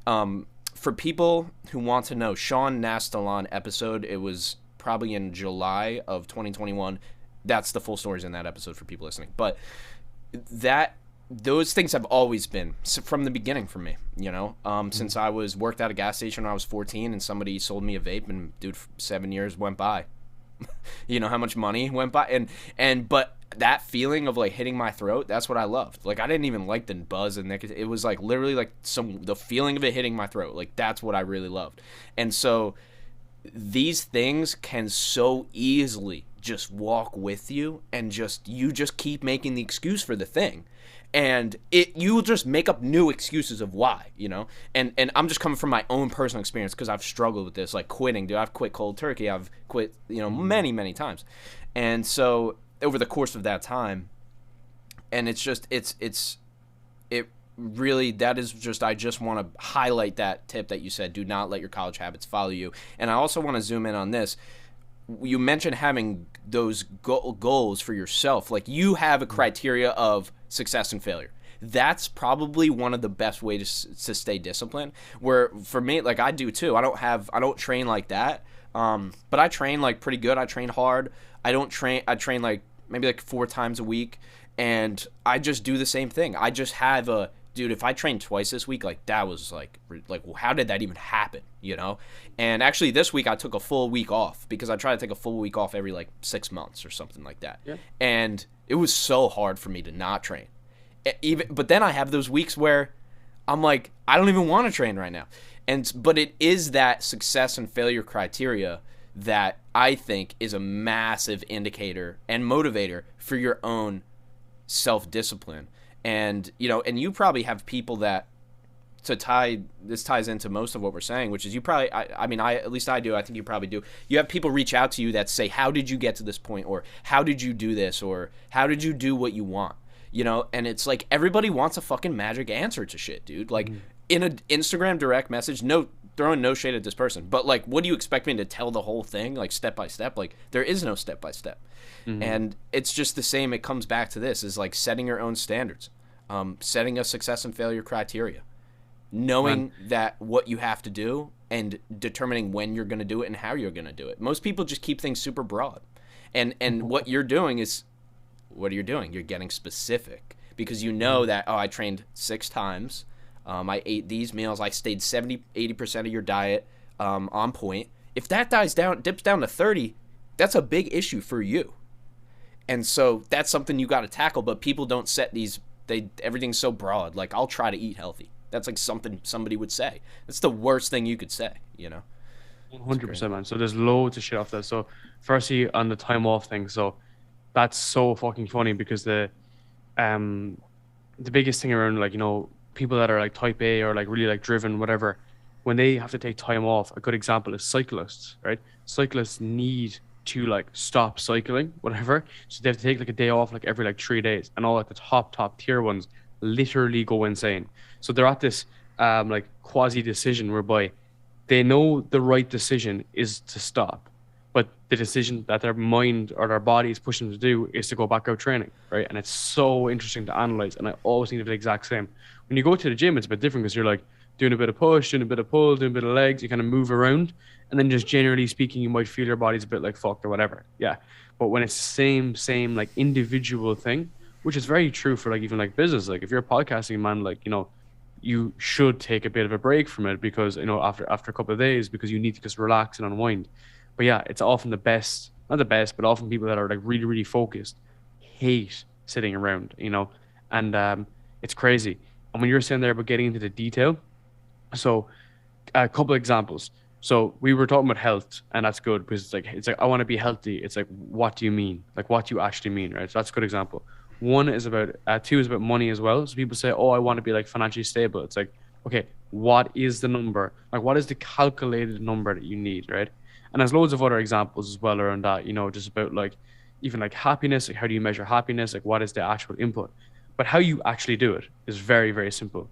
For people who want to know, Sean Nastalon episode, it was probably in July of 2021. That's the full stories in that episode for people listening. But those things have always been from the beginning for me, you know, since I worked at a gas station when I was 14 and somebody sold me a vape, and dude, 7 years went by. You know how much money went by, but that feeling of like hitting my throat, that's what I loved. Like, I didn't even like the buzz and it was like literally like the feeling of it hitting my throat. Like, that's what I really loved. And so these things can so easily just walk with you, and you just keep making the excuse for the thing. And you will just make up new excuses of why, you know? And I'm just coming from my own personal experience, because I've struggled with this, like quitting, dude. I've quit cold turkey. I've quit, you know, many, many times. And so over the course of that time, and it's just, it really, that is just, I just want to highlight that tip that you said, do not let your college habits follow you. And I also want to zoom in on this. You mentioned having those goals for yourself. Like, you have a criteria of success and failure. That's probably one of the best ways to stay disciplined. Where for me, like, I do too. I don't train like that. But I train like pretty good. I train hard. I train like maybe like 4 times a week, and I just do the same thing. I just have dude, if I trained twice this week, like, that was like how did that even happen, you know? And actually this week I took a full week off, because I try to take a full week off every like 6 months or something like that. Yeah. And it was so hard for me to not train. But then I have those weeks where I'm like, I don't even want to train right now. But it is that success and failure criteria that I think is a massive indicator and motivator for your own self-discipline. And, you know, and you probably have people that, this ties into most of what we're saying, which is you probably, at least I do, I think you probably do. You have people reach out to you that say, how did you get to this point? Or how did you do this? Or how did you do what you want? You know, and it's like, everybody wants a fucking magic answer to shit, dude. Like, in an Instagram direct message, throwing no shade at this person, but like, what do you expect me to tell the whole thing, like step by step? Like, there is no step by step. And it's just the same. It comes back to this, is like setting your own standards, setting a success and failure criteria, knowing that what you have to do, and determining when you're going to do it and how you're going to do it. Most people just keep things super broad, and what you're doing is, what are you doing? You're getting specific, because you know that, I trained 6 times. I ate these meals. I stayed 70-80% of your diet on point. If that dips down to 30, that's a big issue for you. And so that's something you got to tackle. But people don't set these. Everything's so broad. Like, I'll try to eat healthy. That's like something somebody would say. That's the worst thing you could say, you know? 100%, man. So there's loads of shit off that. So firstly, on the time off thing. So that's so fucking funny, because the biggest thing around, like, you know, people that are like type A or like really like driven, whatever, when they have to take time off, a good example is cyclists, right? Cyclists need to like stop cycling, whatever. So they have to take like a day off like every like 3 days, and all like the top tier ones literally go insane. So they're at this like quasi decision whereby they know the right decision is to stop, but the decision that their mind or their body is pushing them to do is to go back out training, right? And it's so interesting to analyze, and I always think of the exact same. When you go to the gym, it's a bit different, because you're like doing a bit of push, doing a bit of pull, doing a bit of legs, you kind of move around, and then just generally speaking, you might feel your body's a bit like fucked or whatever. Yeah. But when it's the same like individual thing, which is very true for like even like business, like if you're podcasting, man, like, you should take a bit of a break from it because, after a couple of days, because you need to just relax and unwind. But yeah, it's often the best, not the best, but often people that are like really, really focused hate sitting around, and it's crazy. And when you're saying there about getting into the detail, so a couple of examples. So we were talking about health, and that's good because it's like I want to be healthy. It's like, what do you mean? Like, what do you actually mean, right? So that's a good example. One is about two is about money as well. So people say, oh, I want to be like financially stable. It's like, okay, what is the number? Like, what is the calculated number that you need, right? And there's loads of other examples as well around that. Just about like even like happiness. Like, how do you measure happiness? Like, what is the actual input? But how you actually do it is very, very simple.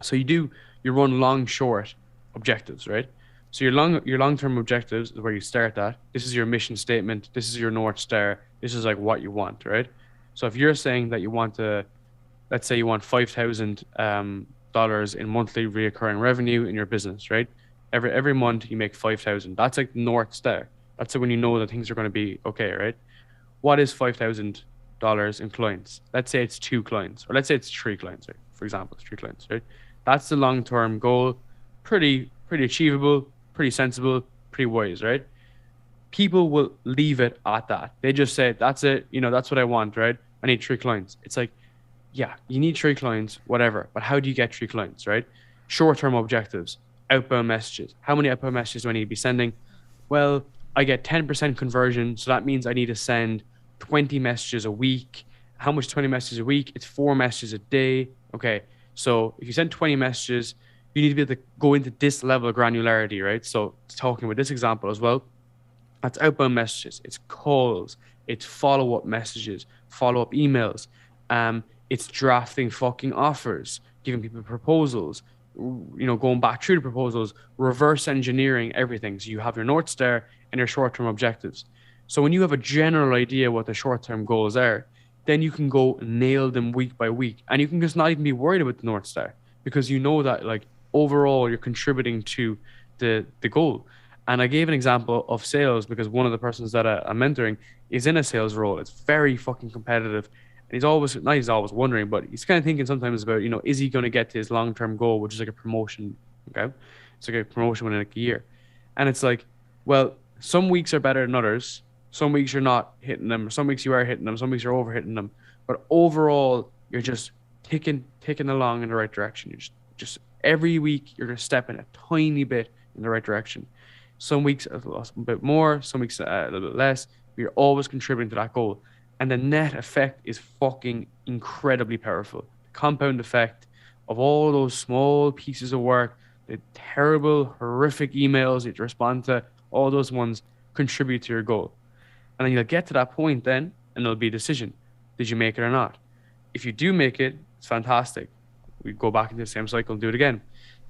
So you run long, short objectives, right? So your long-term objectives is where you start at. This is your mission statement. This is your North Star. This is like what you want, right? So if you're saying that you want to, let's say you want $5,000 in monthly recurring revenue in your business, right? Every month you make 5,000. That's like North Star. That's when you know that things are going to be okay, right? What is $5,000 in clients? Let's say it's 2 clients, or let's say it's 3 clients, right? For example, it's 3 clients, right? That's the long-term goal. Pretty achievable, pretty sensible, pretty wise, right? People will leave it at that. They just say, that's it. That's what I want, right? I need 3 clients. It's like, yeah, you need 3 clients, whatever. But how do you get 3 clients, right? Short-term objectives, outbound messages. How many outbound messages do I need to be sending? Well, I get 10% conversion. So that means I need to send 20 messages a week. How much 20 messages a week? It's 4 messages a day. Okay. So if you send 20 messages, you need to be able to go into this level of granularity, right? So talking with this example as well, that's outbound messages, it's calls, it's follow-up messages, follow-up emails, it's drafting fucking offers, giving people proposals, going back through the proposals, reverse engineering everything. So you have your North Star and your short-term objectives. So when you have a general idea what the short-term goals are, then you can go nail them week by week, and you can just not even be worried about the North Star because you know that like overall you're contributing to the goal. And I gave an example of sales because one of the persons that I'm mentoring is in a sales role. It's very fucking competitive, and he's always wondering, but he's kind of thinking sometimes about, is he going to get to his long-term goal, which is like a promotion. Okay, it's like a promotion within like a year, and it's like, well, some weeks are better than others. Some weeks you're not hitting them. Some weeks you are hitting them. Some weeks you're over hitting them. But overall, you're just ticking along in the right direction. You're just every week you're just stepping a tiny bit in the right direction. Some weeks a bit more. Some weeks a little bit less. But you're always contributing to that goal, and the net effect is fucking incredibly powerful. The compound effect of all those small pieces of work, the terrible, horrific emails that you respond to, all those ones contribute to your goal. And then you'll get to that point then, and there'll be a decision. Did you make it or not? If you do make it, it's fantastic. We go back into the same cycle and do it again.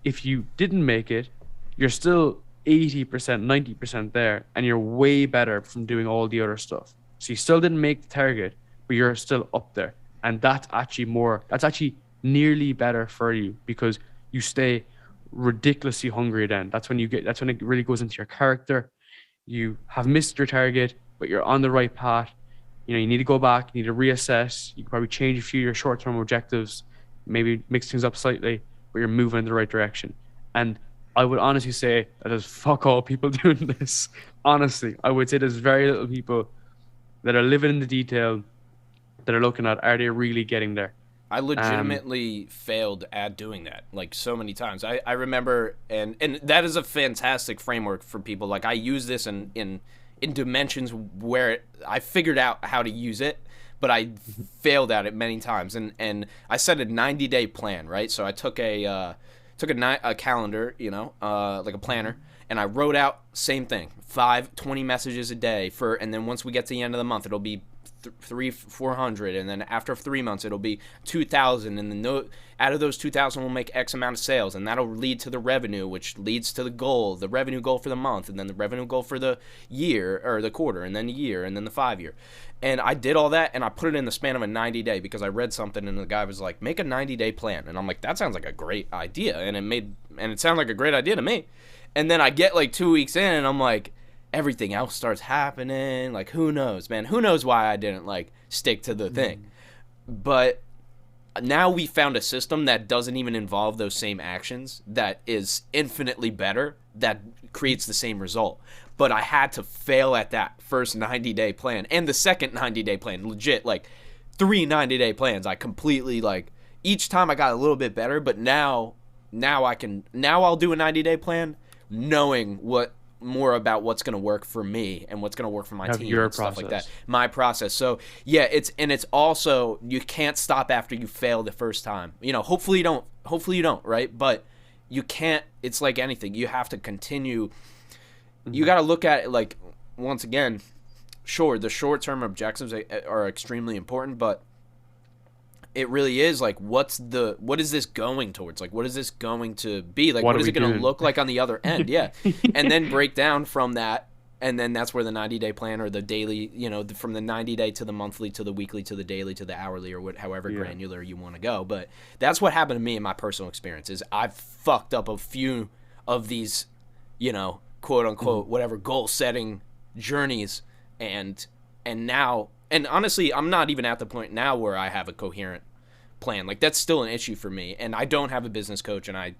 If you didn't make it, you're still 80%, 90% there, and you're way better from doing all the other stuff. So you still didn't make the target, but you're still up there. And that's actually nearly better for you because you stay ridiculously hungry then. That's when it really goes into your character. You have missed your target, but you're on the right path. You need to go back, you need to reassess. You can probably change a few of your short-term objectives, maybe mix things up slightly, but you're moving in the right direction. And I would honestly say that there's fuck all people doing this. Honestly, I would say there's very little people that are living in the detail that are looking at, are they really getting there? I legitimately failed at doing that, like, so many times. I remember, and that is a fantastic framework for people. Like, I use this in dimensions where I figured out how to use it, but I failed at it many times. And I set a 90-day plan, right? So I took a calendar, like a planner, and I wrote out same thing, 20 messages a day and then once we get to the end of the month, it'll be 400, and then after 3 months it'll be 2,000, and then out of those 2,000 we'll make X amount of sales, and that'll lead to the revenue, which leads to the revenue goal for the month, and then the revenue goal for the year or the quarter, and then the year, and then the 5-year. And I did all that, and I put it in the span of a 90-day because I read something and the guy was like, make a 90-day plan, and I'm like, that sounds like a great idea, and it sounded like a great idea to me. And then I get like 2 weeks in and I'm like, everything else starts happening. Like, who knows, man? Who knows why I didn't like stick to the thing? But now we found a system that doesn't even involve those same actions, that is infinitely better, that creates the same result. But I had to fail at that first 90-day plan and the second 90-day plan. Legit, like 3 90-day plans. I completely, like, each time I got a little bit better, but now I'll do a 90-day plan knowing more about what's going to work for me and what's going to work for my team and stuff like that. My process. So yeah, it's also, you can't stop after you fail the first time. You know, hopefully you don't, right? But you can't, it's like anything. You have to continue. You got to look at it like, once again, sure, the short-term objectives are extremely important, but it really is like, what is this going towards? Like, what is this going to be? Like, what is it going to look like on the other end? Yeah. And then break down from that. And then that's where the 90-day plan or the daily, you know, from the 90-day to the monthly to the weekly to the daily to the hourly or however granular you want to go. But that's what happened to me in my personal experience is I've fucked up a few of these, you know, quote unquote, whatever goal setting journeys. And now, and honestly, I'm not even at the point now where I have a coherent plan. Like, that's still an issue for me. And I don't have a business coach, and I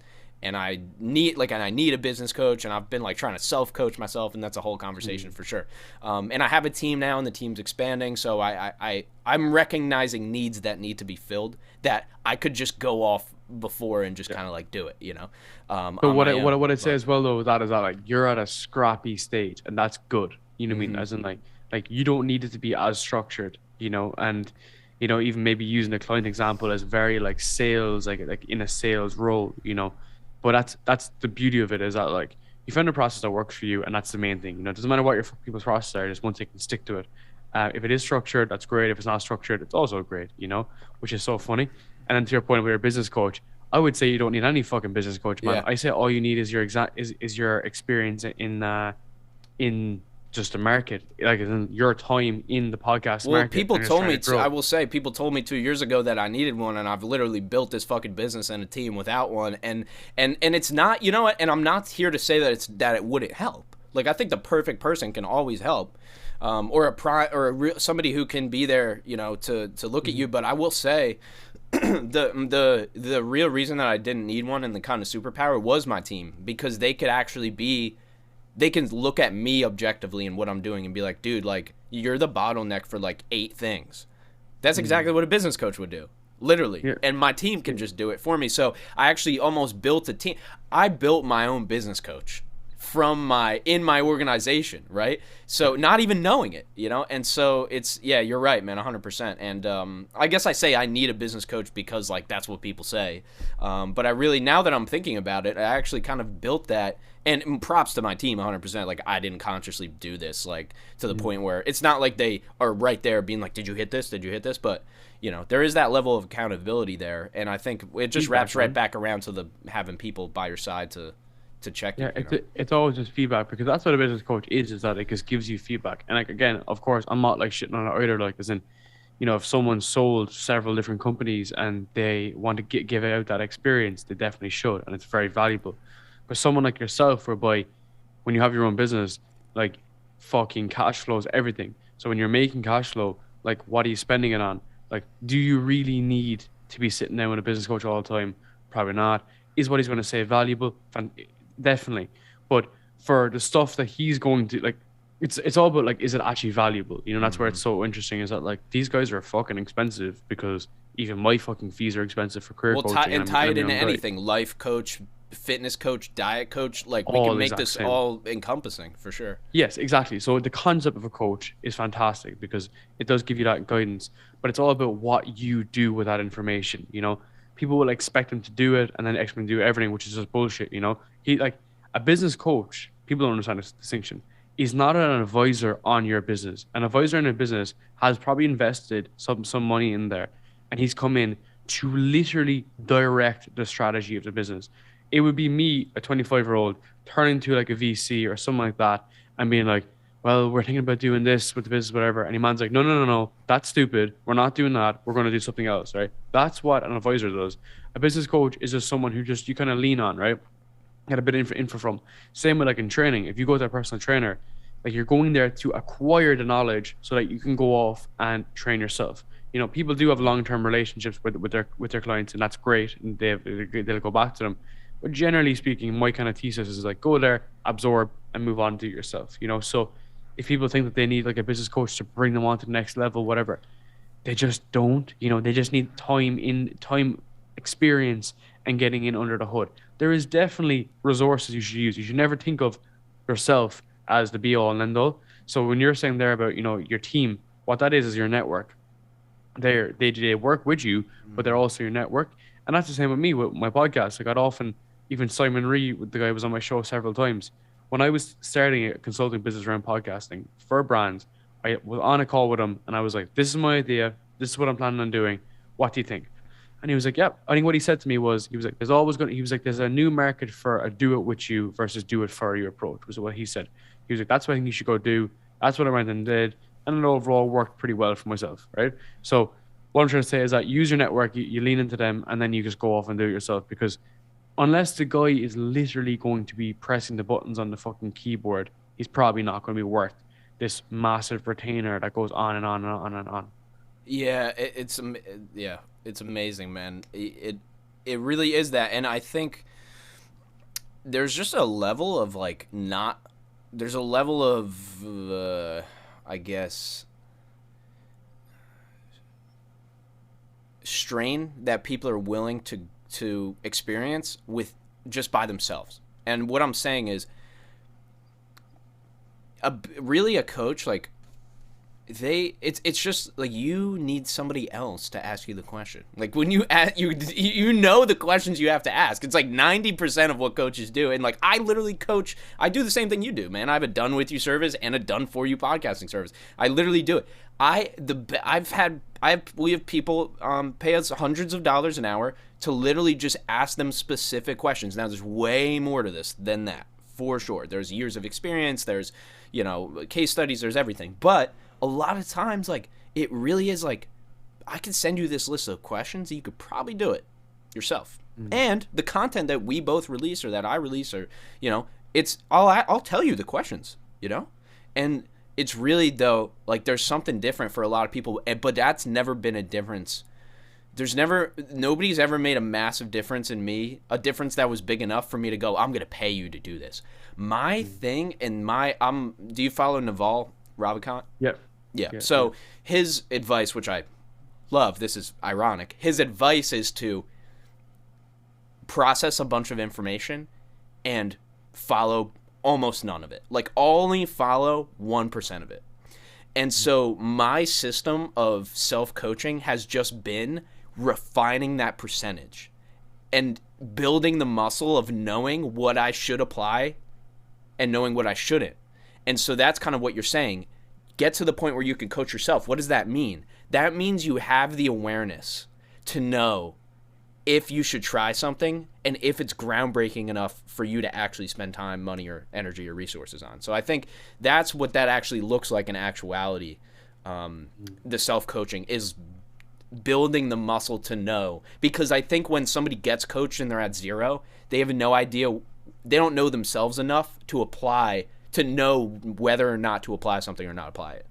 need a business coach, and I've been like trying to self-coach myself, and that's a whole conversation for sure. And I have a team now, and the team's expanding, so I'm recognizing needs that need to be filled that I could just go off before and just kind of like do it, you know. But what I'd say as well though, that is that like you're at a scrappy stage, and that's good. You know what I mean? As in like you don't need it to be as structured, you know, and you know, even maybe using a client example as very like sales, like in a sales role, you know. But that's the beauty of it, is that like you find a process that works for you, and that's the main thing. You know, it doesn't matter what your people's process are, just once they can stick to it. If it is structured, that's great. If it's not structured, it's also great, you know, which is so funny. And then to your point, with your business coach, I would say you don't need any fucking business coach, man. Yeah. I say all you need is your experience in just the market, like in your time in the podcast market. Well, people told me I will say, people told me 2 years ago that I needed one, and I've literally built this fucking business and a team without one. And it's not, you know what? And I'm not here to say that it wouldn't help. Like, I think the perfect person can always help, somebody who can be there, you know, to look at you. But I will say, the real reason that I didn't need one and the kind of superpower was my team, because they could actually they can look at me objectively and what I'm doing and be like, dude, like, you're the bottleneck for like 8 things. That's exactly what a business coach would do, literally. Yeah. And my team can just do it for me. So I actually almost built a team. I built my own business coach in my organization, right? So not even knowing it, you know? And so you're right, man, 100%. And I guess I say I need a business coach because like that's what people say. But I really, now that I'm thinking about it, I actually kind of built that. And props to my team, 100%. Like, I didn't consciously do this, like, to the point where it's not like they are right there being like, did you hit this? Did you hit this? But, you know, there is that level of accountability there. And I think it just wraps right back around to the having people by your side to check you. Yeah, it's always just feedback, because that's what a business coach is that it just gives you feedback. And, like, again, of course, I'm not, like, shitting on it either. Like, as in, you know, if someone sold several different companies and they want to give out that experience, they definitely should. And it's very valuable. But someone like yourself, whereby when you have your own business, like fucking cash flow is everything. So when you're making cash flow, like what are you spending it on? Like, do you really need to be sitting down with a business coach all the time? Probably not. Is what he's going to say valuable? Definitely. But for the stuff that he's going to, like, it's all about like, is it actually valuable? You know, that's where it's so interesting, is that like these guys are fucking expensive, because even my fucking fees are expensive for career coaching. Tie it into anything, life coach, fitness coach, diet coach, like we can make this all encompassing for sure. Yes, exactly. So the concept of a coach is fantastic because it does give you that guidance, but it's all about what you do with that information. You know, people will expect them to do it and then expect them to do everything, which is just bullshit. You know, a business coach, people don't understand this distinction. He's not an advisor on your business. An advisor in a business has probably invested some money in there, and he's come in to literally direct the strategy of the business. It would be me, a 25-year-old, turning to like a VC or something like that and being like, well, we're thinking about doing this with the business, whatever. And your man's like, no, that's stupid. We're not doing that. We're going to do something else, right? That's what an advisor does. A business coach is just someone who just, you kind of lean on, right? Get a bit of info from. Same with like in training. If you go to a personal trainer, Like you're going there to acquire the knowledge so that you can go off and train yourself. People do have long-term relationships with their clients, and that's great, and they'll go back to them. But generally speaking, my kind of thesis is like go there, absorb, and move on to it yourself. So if people think that they need like a business coach to bring them on to the next level, whatever, they just don't. They just need time, experience, and getting in under the hood. There is definitely resources you should use. You should never think of yourself as the be all and end all. So when you're saying there about your team, what that is your network. They work with you, but they're also your network. And that's the same with me with my podcast. Like I'd often, even Simon Ree, the guy who was on my show several times, when I was starting a consulting business around podcasting for brands, I was on a call with him and I was like, this is my idea. This is what I'm planning on doing. What do you think? And he was like, yeah. I think what he said to me was, he was like, there's a new market for a do it with you versus do it for you approach, was what he said. He was like, that's what I think you should go do. That's what I went and did. And it overall worked pretty well for myself, right? So what I'm trying to say is that use your network, you lean into them, and then you just go off and do it yourself. Because unless the guy is literally going to be pressing the buttons on the fucking keyboard, he's probably not going to be worth this massive retainer that goes on and on and on and on. Yeah, it's amazing, man. It really is that, and I think there's just a level of like there's a level of I guess strain that people are willing to experience with just by themselves. And what I'm saying is, really a coach, like it's just like you need somebody else to ask you the question. Like when you ask, you know the questions you have to ask. It's like 90% of what coaches do. And like I literally coach, I do the same thing you do, man. I have a done with you service and a done for you podcasting service. I literally do it. We have people pay us hundreds of dollars an hour to literally just ask them specific questions. Now there's way more to this than that, for sure. There's years of experience, there's case studies, there's everything. But a lot of times, like, it really is like, I can send you this list of questions and you could probably do it yourself. Mm-hmm. And the content that we both release or that I release, or it's I'll tell you the questions, and it's really, though, like, there's something different for a lot of people, but that's never been a difference. Nobody's ever made a massive difference in me, a difference that was big enough for me to go, I'm going to pay you to do this. My thing and do you follow Naval Ravikant? Yep. Yeah. So his advice, which I love, this is ironic, his advice is to process a bunch of information and follow almost none of it. Like only follow 1% of it. And so my system of self-coaching has just been refining that percentage and building the muscle of knowing what I should apply and knowing what I shouldn't. And so that's kind of what you're saying. Get to the point where you can coach yourself. What does that mean? That means you have the awareness to know if you should try something and if it's groundbreaking enough for you to actually spend time, money, or energy or resources on. So I think that's what that actually looks like in actuality. The self-coaching is building the muscle to know. Because I think when somebody gets coached and they're at zero, they have no idea. They don't know themselves enough to know whether or not to apply something or not apply it.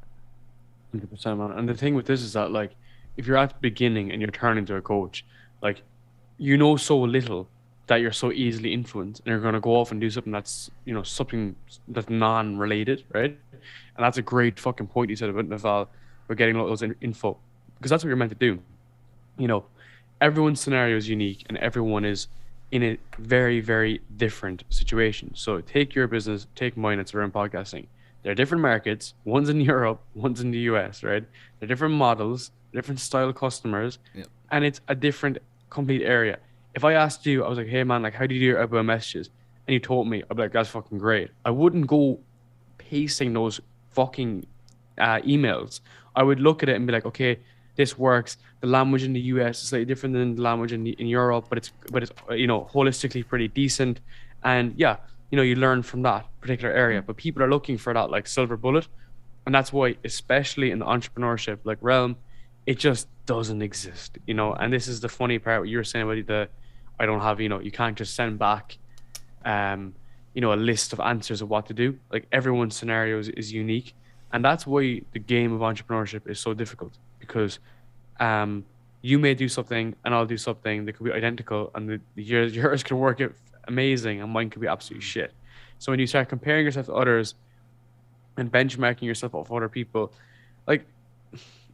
100%, man. And the thing with this is that, like, if you're at the beginning and you're turning to a coach, like, so little that you're so easily influenced, and you're going to go off and do something that's, something that's non-related, right? And that's a great fucking point you said about Naval, about getting all those info, because that's what you're meant to do. Everyone's scenario is unique, and everyone is in a very, very different situation. So take your business, take mine, it's around podcasting. There are different markets, one's in Europe, one's in the US, right? They're different models, different style customers, and it's a different complete area. If I asked you, I was like, hey man, like, how do you do your outbound messages? And you told me, I'd be like, that's fucking great. I wouldn't go pasting those fucking emails. I would look at it and be like, okay, this works. The language in the US is slightly different than the language in Europe, but it's holistically pretty decent. And yeah, you learn from that particular area. But people are looking for that like silver bullet, and that's why, especially in the entrepreneurship like realm, it just doesn't exist. And this is the funny part. What you were saying about I don't have, you can't just send back a list of answers of what to do. Like everyone's scenario is unique, and that's why the game of entrepreneurship is so difficult because um, you may do something and I'll do something that could be identical, and yours can work it amazing, and mine could be absolutely shit. So when you start comparing yourself to others and benchmarking yourself off other people, like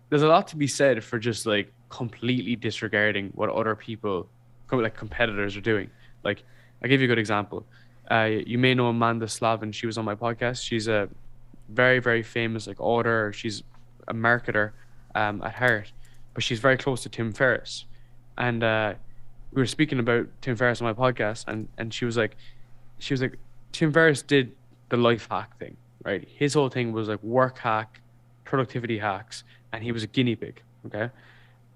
there's a lot to be said for just like completely disregarding what other people, like competitors, are doing. Like, I'll give you a good example. You may know Amanda Slavin. She was on my podcast. She's a very, very famous like author. She's a marketer at heart, but she's very close to Tim Ferriss. And we were speaking about Tim Ferriss on my podcast, and she was like, Tim Ferriss did the life hack thing, right? His whole thing was like work hack, productivity hacks, and he was a guinea pig. Okay.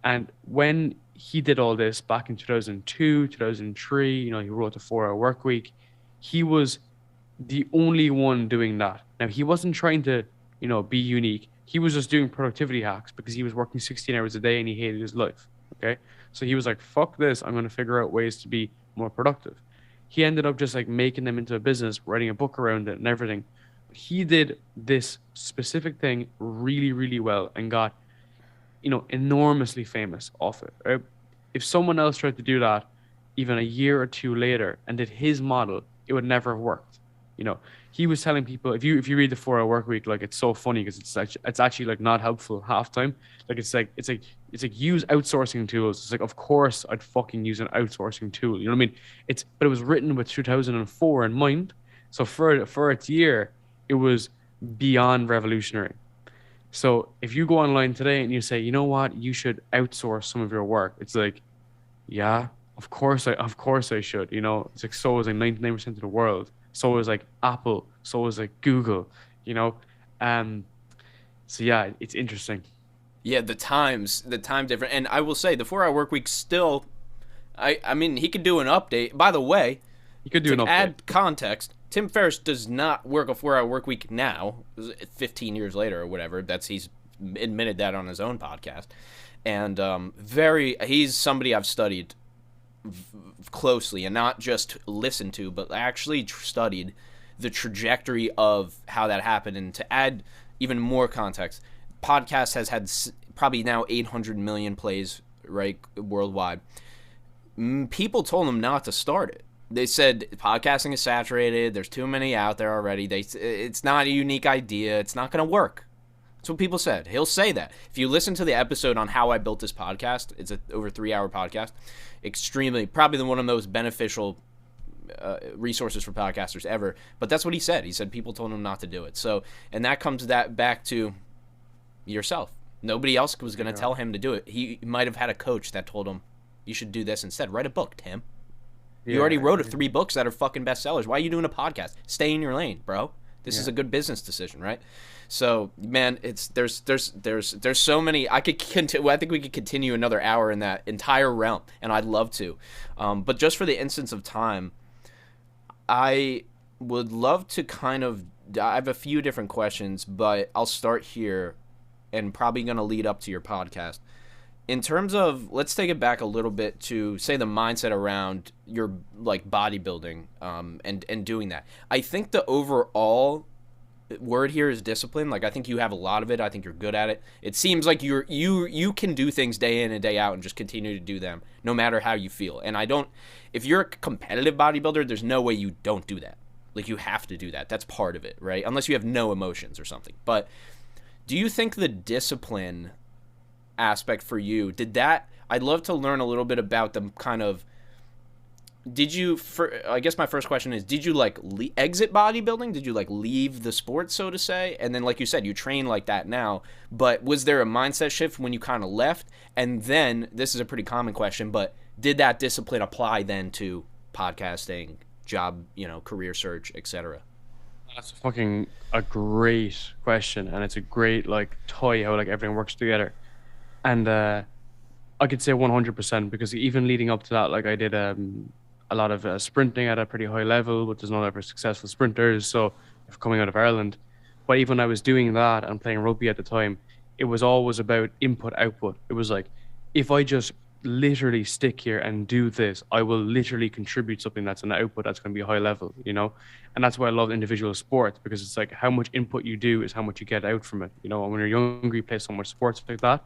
And when he did all this back in 2002, 2003, he wrote the 4 Hour Work Week. He was the only one doing that. Now, he wasn't trying to, be unique. He was just doing productivity hacks because he was working 16 hours a day and he hated his life. Okay. So he was like, fuck this. I'm going to figure out ways to be more productive. He ended up just like making them into a business, writing a book around it and everything. He did this specific thing really, really well and got, enormously famous off it. Right? If someone else tried to do that even a year or two later and did his model, it would never have worked. He was telling people, if you read the 4 Hour Work Week, like it's so funny because it's actually like not helpful half time. Like it's like use outsourcing tools. It's like, of course I'd fucking use an outsourcing tool. You know what I mean? But it was written with 2004 in mind. So for its year, it was beyond revolutionary. So if you go online today and you say, you know what, you should outsource some of your work, it's like, yeah, of course I should. It's like so is like 99% of the world. So is like Apple. So is like Google. You know, um. So yeah, it's interesting. Yeah, the time different, and I will say the 4 Hour Work Week still. I mean, he could do an update. By the way, You could do an to update. add context, Tim Ferriss does not work a 4 Hour Work Week now, 15 years later or whatever. He's admitted that on his own podcast, and he's somebody I've studied closely and not just listened to, but actually studied the trajectory of how that happened. And to add even more context, podcast has had probably now 800 million plays right worldwide. People told him not to start it. They said podcasting is saturated. There's too many out there already. It's not a unique idea. It's not going to work. That's what people said. He'll say that. If you listen to the episode on how I built this podcast, it's a over 3 hour podcast. Probably one of the most beneficial resources for podcasters ever. But that's what he said. He said people told him not to do it. So, and that comes back to yourself. Nobody else was going to tell him to do it. He might have had a coach that told him, you should do this instead. Write a book, Tim. You already wrote 3 books that are fucking bestsellers. Why are you doing a podcast? Stay in your lane, bro. This is a good business decision, right? So, man, there's so many. I think we could continue another hour in that entire realm, and I'd love to. But just for the instance of time, I would love to I have a few different questions, but I'll start here, and probably going to lead up to your podcast. In terms of, let's take it back a little bit to, say, the mindset around your, like, bodybuilding and doing that. I think the overall word here is discipline. Like, I think you have a lot of it. I think you're good at it. It seems like you can do things day in and day out and just continue to do them no matter how you feel. And if you're a competitive bodybuilder, there's no way you don't do that. Like, you have to do that. That's part of it, right? Unless you have no emotions or something. But do you think the discipline aspect for you, I'd love to learn a little bit about the kind of, I guess my first question is, did you like exit bodybuilding? Did you like leave the sport, so to say? And then, like you said, you train like that now, but was there a mindset shift when you kind of left? And then, this is a pretty common question, but did that discipline apply then to podcasting, job, career search, etc.? That's fucking a great question, and it's a great like toy how like everything works together. And I could say 100% because even leading up to that, like I did a lot of sprinting at a pretty high level, which is not ever successful sprinters. So coming out of Ireland, but even when I was doing that and playing rugby at the time, it was always about input output. It was like, if I just literally stick here and do this, I will literally contribute something that's an output that's going to be high level, you know? And that's why I love individual sports, because it's like how much input you do is how much you get out from it. You know, when you're younger, you play so much sports like that.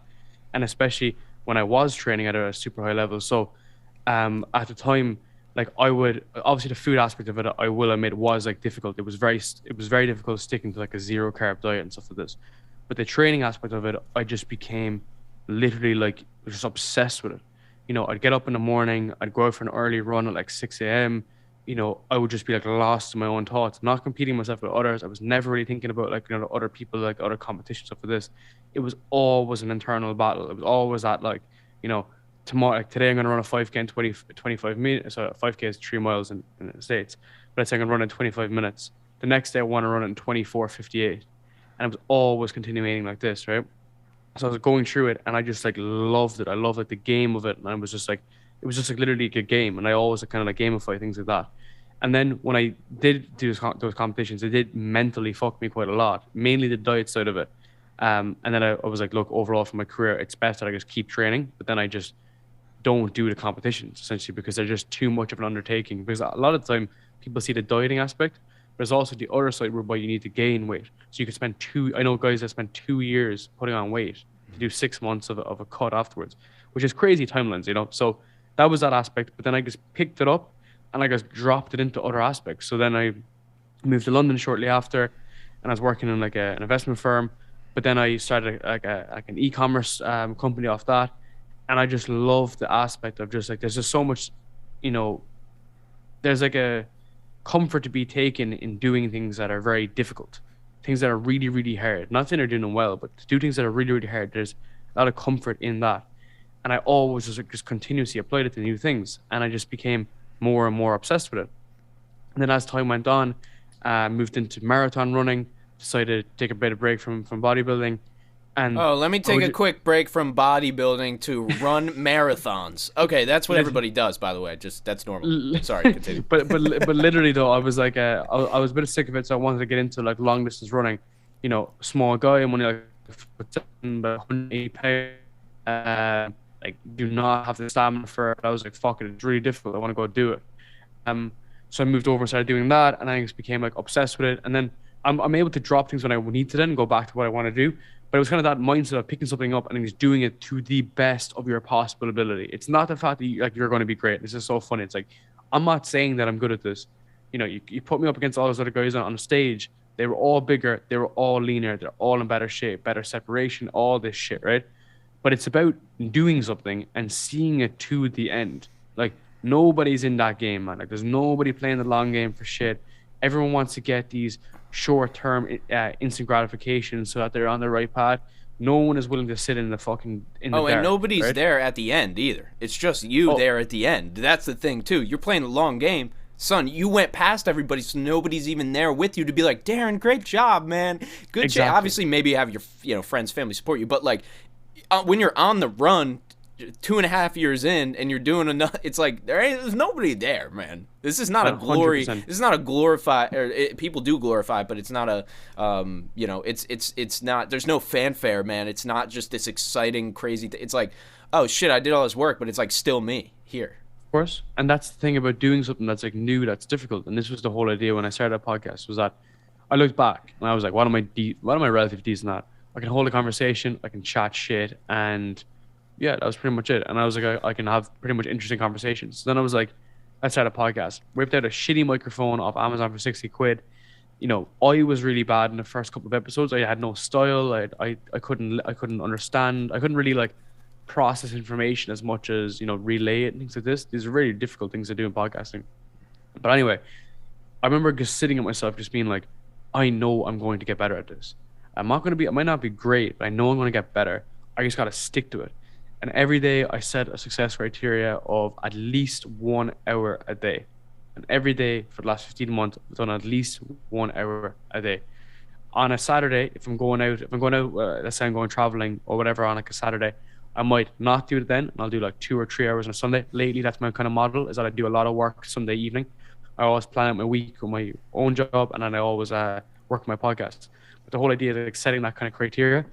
And especially when I was training at a super high level. So at the time, like I would obviously the food aspect of it, I will admit was like difficult. It was very difficult sticking to like a zero carb diet and stuff like this. But the training aspect of it, I just became literally like just obsessed with it. You know, I'd get up in the morning, I'd go out for an early run at like 6 a.m. You know, I would just be like lost in my own thoughts, not competing myself with others. I was never really thinking about like, you know, other people, like other competitions, stuff for this. It was always an internal battle. It was always that like, you know, tomorrow, like today I'm going to run a 5K in 25 minutes. So 5K is 3 miles in the States, but let's say I'm going to run in 25 minutes. The next day I want to run it in 24:58. And I was always continuing like this, right? So I was going through it and I just like loved it. I loved like the game of it. And I was just like, it was just like literally a game. And I always like, kind of like gamify things like that. And then when I did do those competitions, it did mentally fuck me quite a lot, mainly the diet side of it. And then I was like, look, overall for my career, it's best that I just keep training, but then I just don't do the competitions essentially because they're just too much of an undertaking. Because a lot of the time people see the dieting aspect, but there's also the other side whereby you need to gain weight. So you could spend I know guys that spend 2 years putting on weight to do 6 months of a cut afterwards, which is crazy timelines, you know? So that was that aspect. But then I just picked it up and I just dropped it into other aspects. So then I moved to London shortly after and I was working in like an investment firm. But then I started like an e-commerce company off that. And I just love the aspect of just like, there's just so much, you know, there's like a comfort to be taken in doing things that are very difficult, things that are really, really hard. Not saying they're doing them well, but to do things that are really, really hard, there's a lot of comfort in that. And I always just continuously applied it to new things. And I just became more and more obsessed with it. And then as time went on, moved into marathon running, decided to take a bit of break from bodybuilding. And let me take a quick break from bodybuilding to run marathons. Okay, that's what everybody does, by the way. Just that's normal. Sorry, continue. but literally though, I was like, I was a bit sick of it, so I wanted to get into like long distance running. You know, small guy, I'm only like 180 pounds. Like, do not have the stamina for it. I was like, fuck it, it's really difficult. I want to go do it. So I moved over and started doing that, and I just became like obsessed with it. And then I'm able to drop things when I need to, then go back to what I want to do. But it was kind of that mindset of picking something up and just doing it to the best of your possible ability. It's not the fact that you're going to be great. This is so funny. It's like, I'm not saying that I'm good at this. You know, you put me up against all those other guys on the stage. They were all bigger. They were all leaner. They're all in better shape, better separation, all this shit, right? But it's about doing something and seeing it to the end. Like, nobody's in that game, man. Like, there's nobody playing the long game for shit. Everyone wants to get these short-term instant gratification so that they're on the right path. No one is willing to sit in the fucking the dark, and nobody's right? there at the end either. It's just you there at the end. That's the thing too. You're playing the long game, son. You went past everybody, so nobody's even there with you to be like, Darren, great job, man, good job. Obviously, maybe you have your friends, family support you, but like when you're on the run, 2.5 years in, and you're doing enough, it's like there's nobody there, man. This is not 100%. A glory. This is not a glorified. People do glorify, but it's not a. It's not. There's no fanfare, man. It's not just this exciting, crazy. It's like, oh shit, I did all this work, but it's like still me here. Of course, and that's the thing about doing something that's like new, that's difficult. And this was the whole idea when I started a podcast. Was that I looked back and I was like, what am I relatively decent at? I can hold a conversation. I can chat shit and. Yeah, that was pretty much it. And I was like, I can have pretty much interesting conversations. So then I was like, let's start a podcast. Whipped out a shitty microphone off Amazon for 60 quid. You know, I was really bad in the first couple of episodes. I had no style. I couldn't understand. I couldn't really like process information as much as, you know, relay it and things like this. These are really difficult things to do in podcasting. But anyway, I remember just sitting at myself, just being like, I know I'm going to get better at this. I might not be great, but I know I'm going to get better. I just got to stick to it. And every day I set a success criteria of at least 1 hour a day. And every day for the last 15 months, I've done at least 1 hour a day. On a Saturday, if I'm going out, let's say I'm going traveling or whatever on like a Saturday, I might not do it then. And I'll do like 2 or 3 hours on a Sunday. Lately, that's my kind of model, is that I do a lot of work Sunday evening. I always plan out my week with my own job, and then I always work my podcast. But the whole idea is like setting that kind of criteria.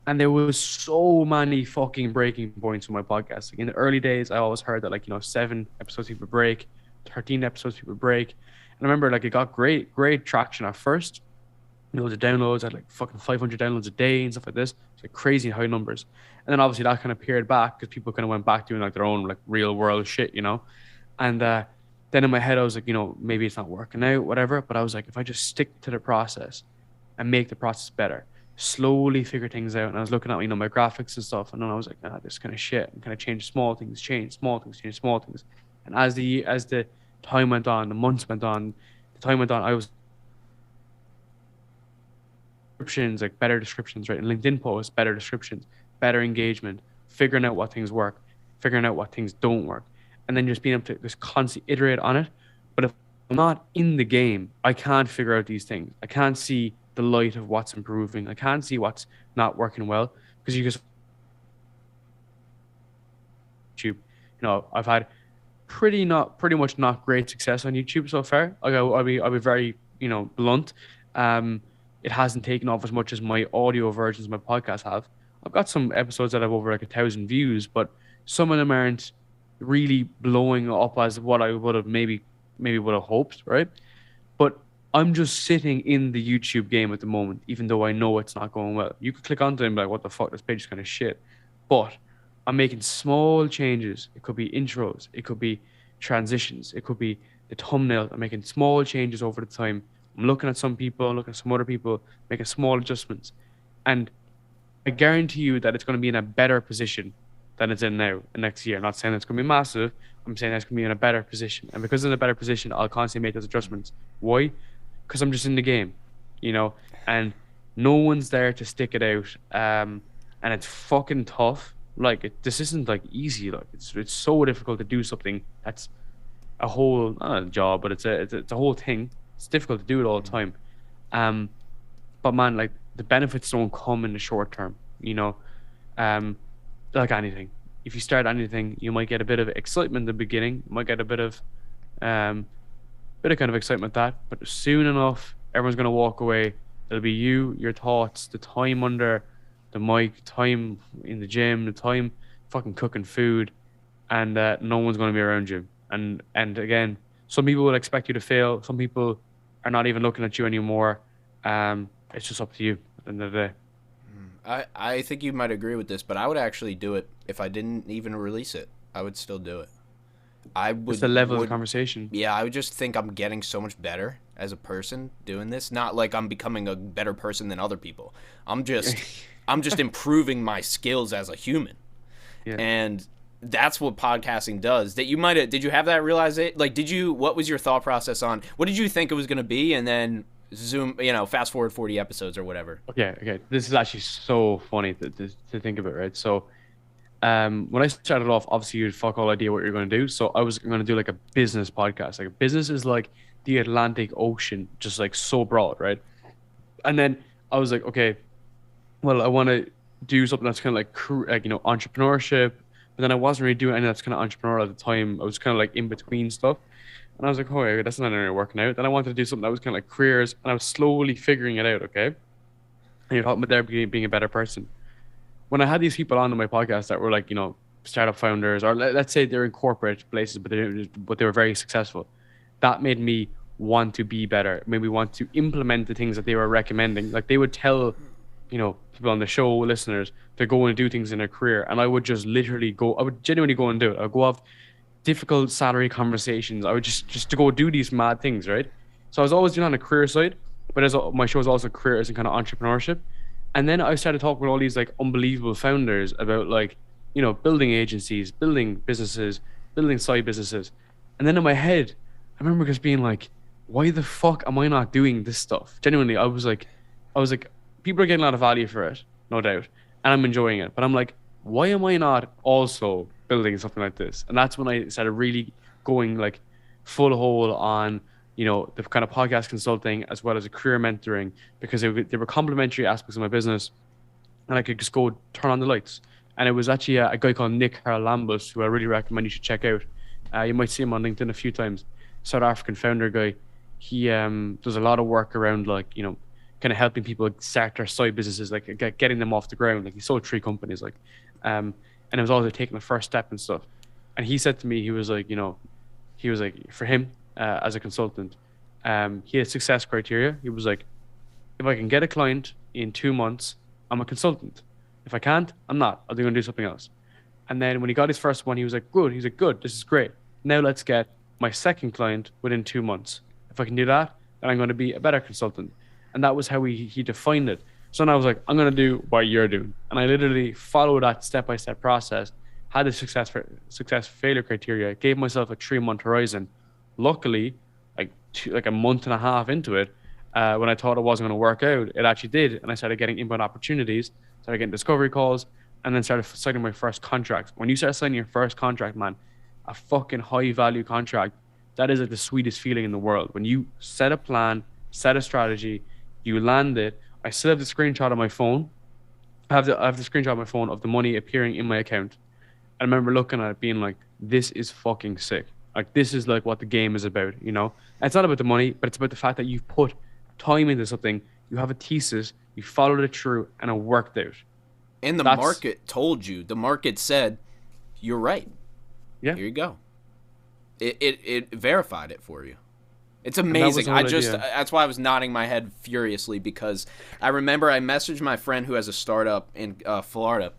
And there was so many fucking breaking points with my podcast. Like in the early days, I always heard that, like, 7 episodes people break, 13 episodes people break. And I remember, like, it got great traction at first. Loads of downloads, I had like fucking 500 downloads a day and stuff like this. It's like crazy high numbers. And then obviously that kind of pared back because people kind of went back doing like their own like real world shit, And then in my head, I was like, maybe it's not working out, whatever. But I was like, if I just stick to the process and make the process better, slowly figure things out. And I was looking at, my graphics and stuff. And then I was like, this is kind of shit. And kind of change small things, change small things. And as the time went on, the months went on, I was descriptions, like better descriptions, right? And LinkedIn posts, better descriptions, better engagement, figuring out what things work, figuring out what things don't work, and then just being able to just constantly iterate on it. But if I'm not in the game, I can't figure out these things. I can't see the light of what's improving. I can't see what's not working well because you just YouTube. I've had pretty much not great success on YouTube so far. I'll be very blunt. It hasn't taken off as much as my audio versions of my podcast have. I've got some episodes that have over like 1,000 views, but some of them aren't really blowing up as what I would have maybe would have hoped, right? But I'm just sitting in the YouTube game at the moment, even though I know it's not going well. You could click onto it and be like, what the fuck, this page is kind of shit. But I'm making small changes. It could be intros, it could be transitions, it could be the thumbnail. I'm making small changes over the time. I'm looking at some people, looking at some other people, making small adjustments. And I guarantee you that it's going to be in a better position than it's in now, next year. I'm not saying it's going to be massive. I'm saying it's going to be in a better position. And because it's in a better position, I'll constantly make those adjustments. Why? Because I'm just in the game, and no one's there to stick it out. And it's fucking tough. Like, this isn't like easy. Like, it's so difficult to do something that's a whole, not a job, but it's a whole thing. It's difficult to do it all the time. But man, like, the benefits don't come in the short term, like anything. If you start anything, you might get a bit of excitement in the beginning. You might get a bit of kind of excitement that, but soon enough, everyone's going to walk away. It'll be you, your thoughts, the time under the mic, time in the gym, the time fucking cooking food, and no one's going to be around you. And again, some people will expect you to fail. Some people are not even looking at you anymore. It's just up to you at the end of the day. I think you might agree with this, but I would actually do it if I didn't even release it. I would still do it. It's the level of conversation. Yeah, I would just think I'm getting so much better as a person doing this. Not like I'm becoming a better person than other people. I'm just improving my skills as a human. Yeah. And that's what podcasting does. That you might have, did you have that realization? Like, what was your thought process on, what did you think it was going to be? And then fast forward 40 episodes or whatever. Okay. This is actually so funny to think of it, right? So, when I started off, obviously you had fuck all idea what you're going to do. So I was going to do like a business podcast. Like, a business is like the Atlantic Ocean, just like so broad, right? And then I was like, okay, well, I want to do something that's kind of like entrepreneurship. But then I wasn't really doing anything that's kind of entrepreneurial at the time. I was kind of like in between stuff. And I was like, oh, that's not really working out. Then I wanted to do something that was kind of like careers. And I was slowly figuring it out, okay? And you're talking about there being a better person. When I had these people on my podcast that were like, startup founders, or let's say they're in corporate places, but they were very successful, that made me want to be better. Made me want to implement the things that they were recommending. Like, they would tell, people on the show, listeners, to go and do things in their career. And I would just literally go, I would genuinely go and do it. I'd go have difficult salary conversations. I would just to go do these mad things, right? So I was always doing on the career side, but as my show is also careers and kind of entrepreneurship. And then I started talking with all these like unbelievable founders about like, building agencies, building businesses, building side businesses. And then in my head, I remember just being like, why the fuck am I not doing this stuff? Genuinely, I was like, people are getting a lot of value for it, no doubt. And I'm enjoying it. But I'm like, why am I not also building something like this? And that's when I started really going like full hole on, the kind of podcast consulting as well as a career mentoring, because they were complementary aspects of my business, and I could just go turn on the lights. And it was actually a guy called Nick Haralambos, who I really recommend you should check out. You might see him on LinkedIn a few times. South African founder guy. He does a lot of work around like, kind of helping people start their side businesses, like getting them off the ground. Like he sold 3 companies, like, and it was always like, taking the first step and stuff. And he said to me, he was like, he was like, for him, as a consultant, he had success criteria. He was like, if I can get a client in 2 months, I'm a consultant. If I can't, I'm not. I'm going to do something else. And then when he got his first one, he was like, good. He's like, good. This is great. Now let's get my second client within 2 months. If I can do that, then I'm going to be a better consultant. And that was how he defined it. So then I was like, I'm going to do what you're doing. And I literally followed that step-by-step process, had the success failure criteria, gave myself a 3-month horizon. Luckily, like a month and a half into it, when I thought it wasn't going to work out, it actually did. And I started getting inbound opportunities, started getting discovery calls, and then started signing my first contract. When you start signing your first contract, man, a fucking high value contract, that is like the sweetest feeling in the world. When you set a plan, set a strategy, you land it. I still have the screenshot on my phone. I have the screenshot on my phone of the money appearing in my account. I remember looking at it being like, this is fucking sick. Like, this is like what the game is about, you know? And it's not about the money, but it's about the fact that you've put time into something, you have a thesis, you followed it through, and it worked out. And the market told you. The market said, you're right. Yeah. Here you go. It verified it for you. It's amazing. That's why I was nodding my head furiously, because I remember I messaged my friend who has a startup in Florida,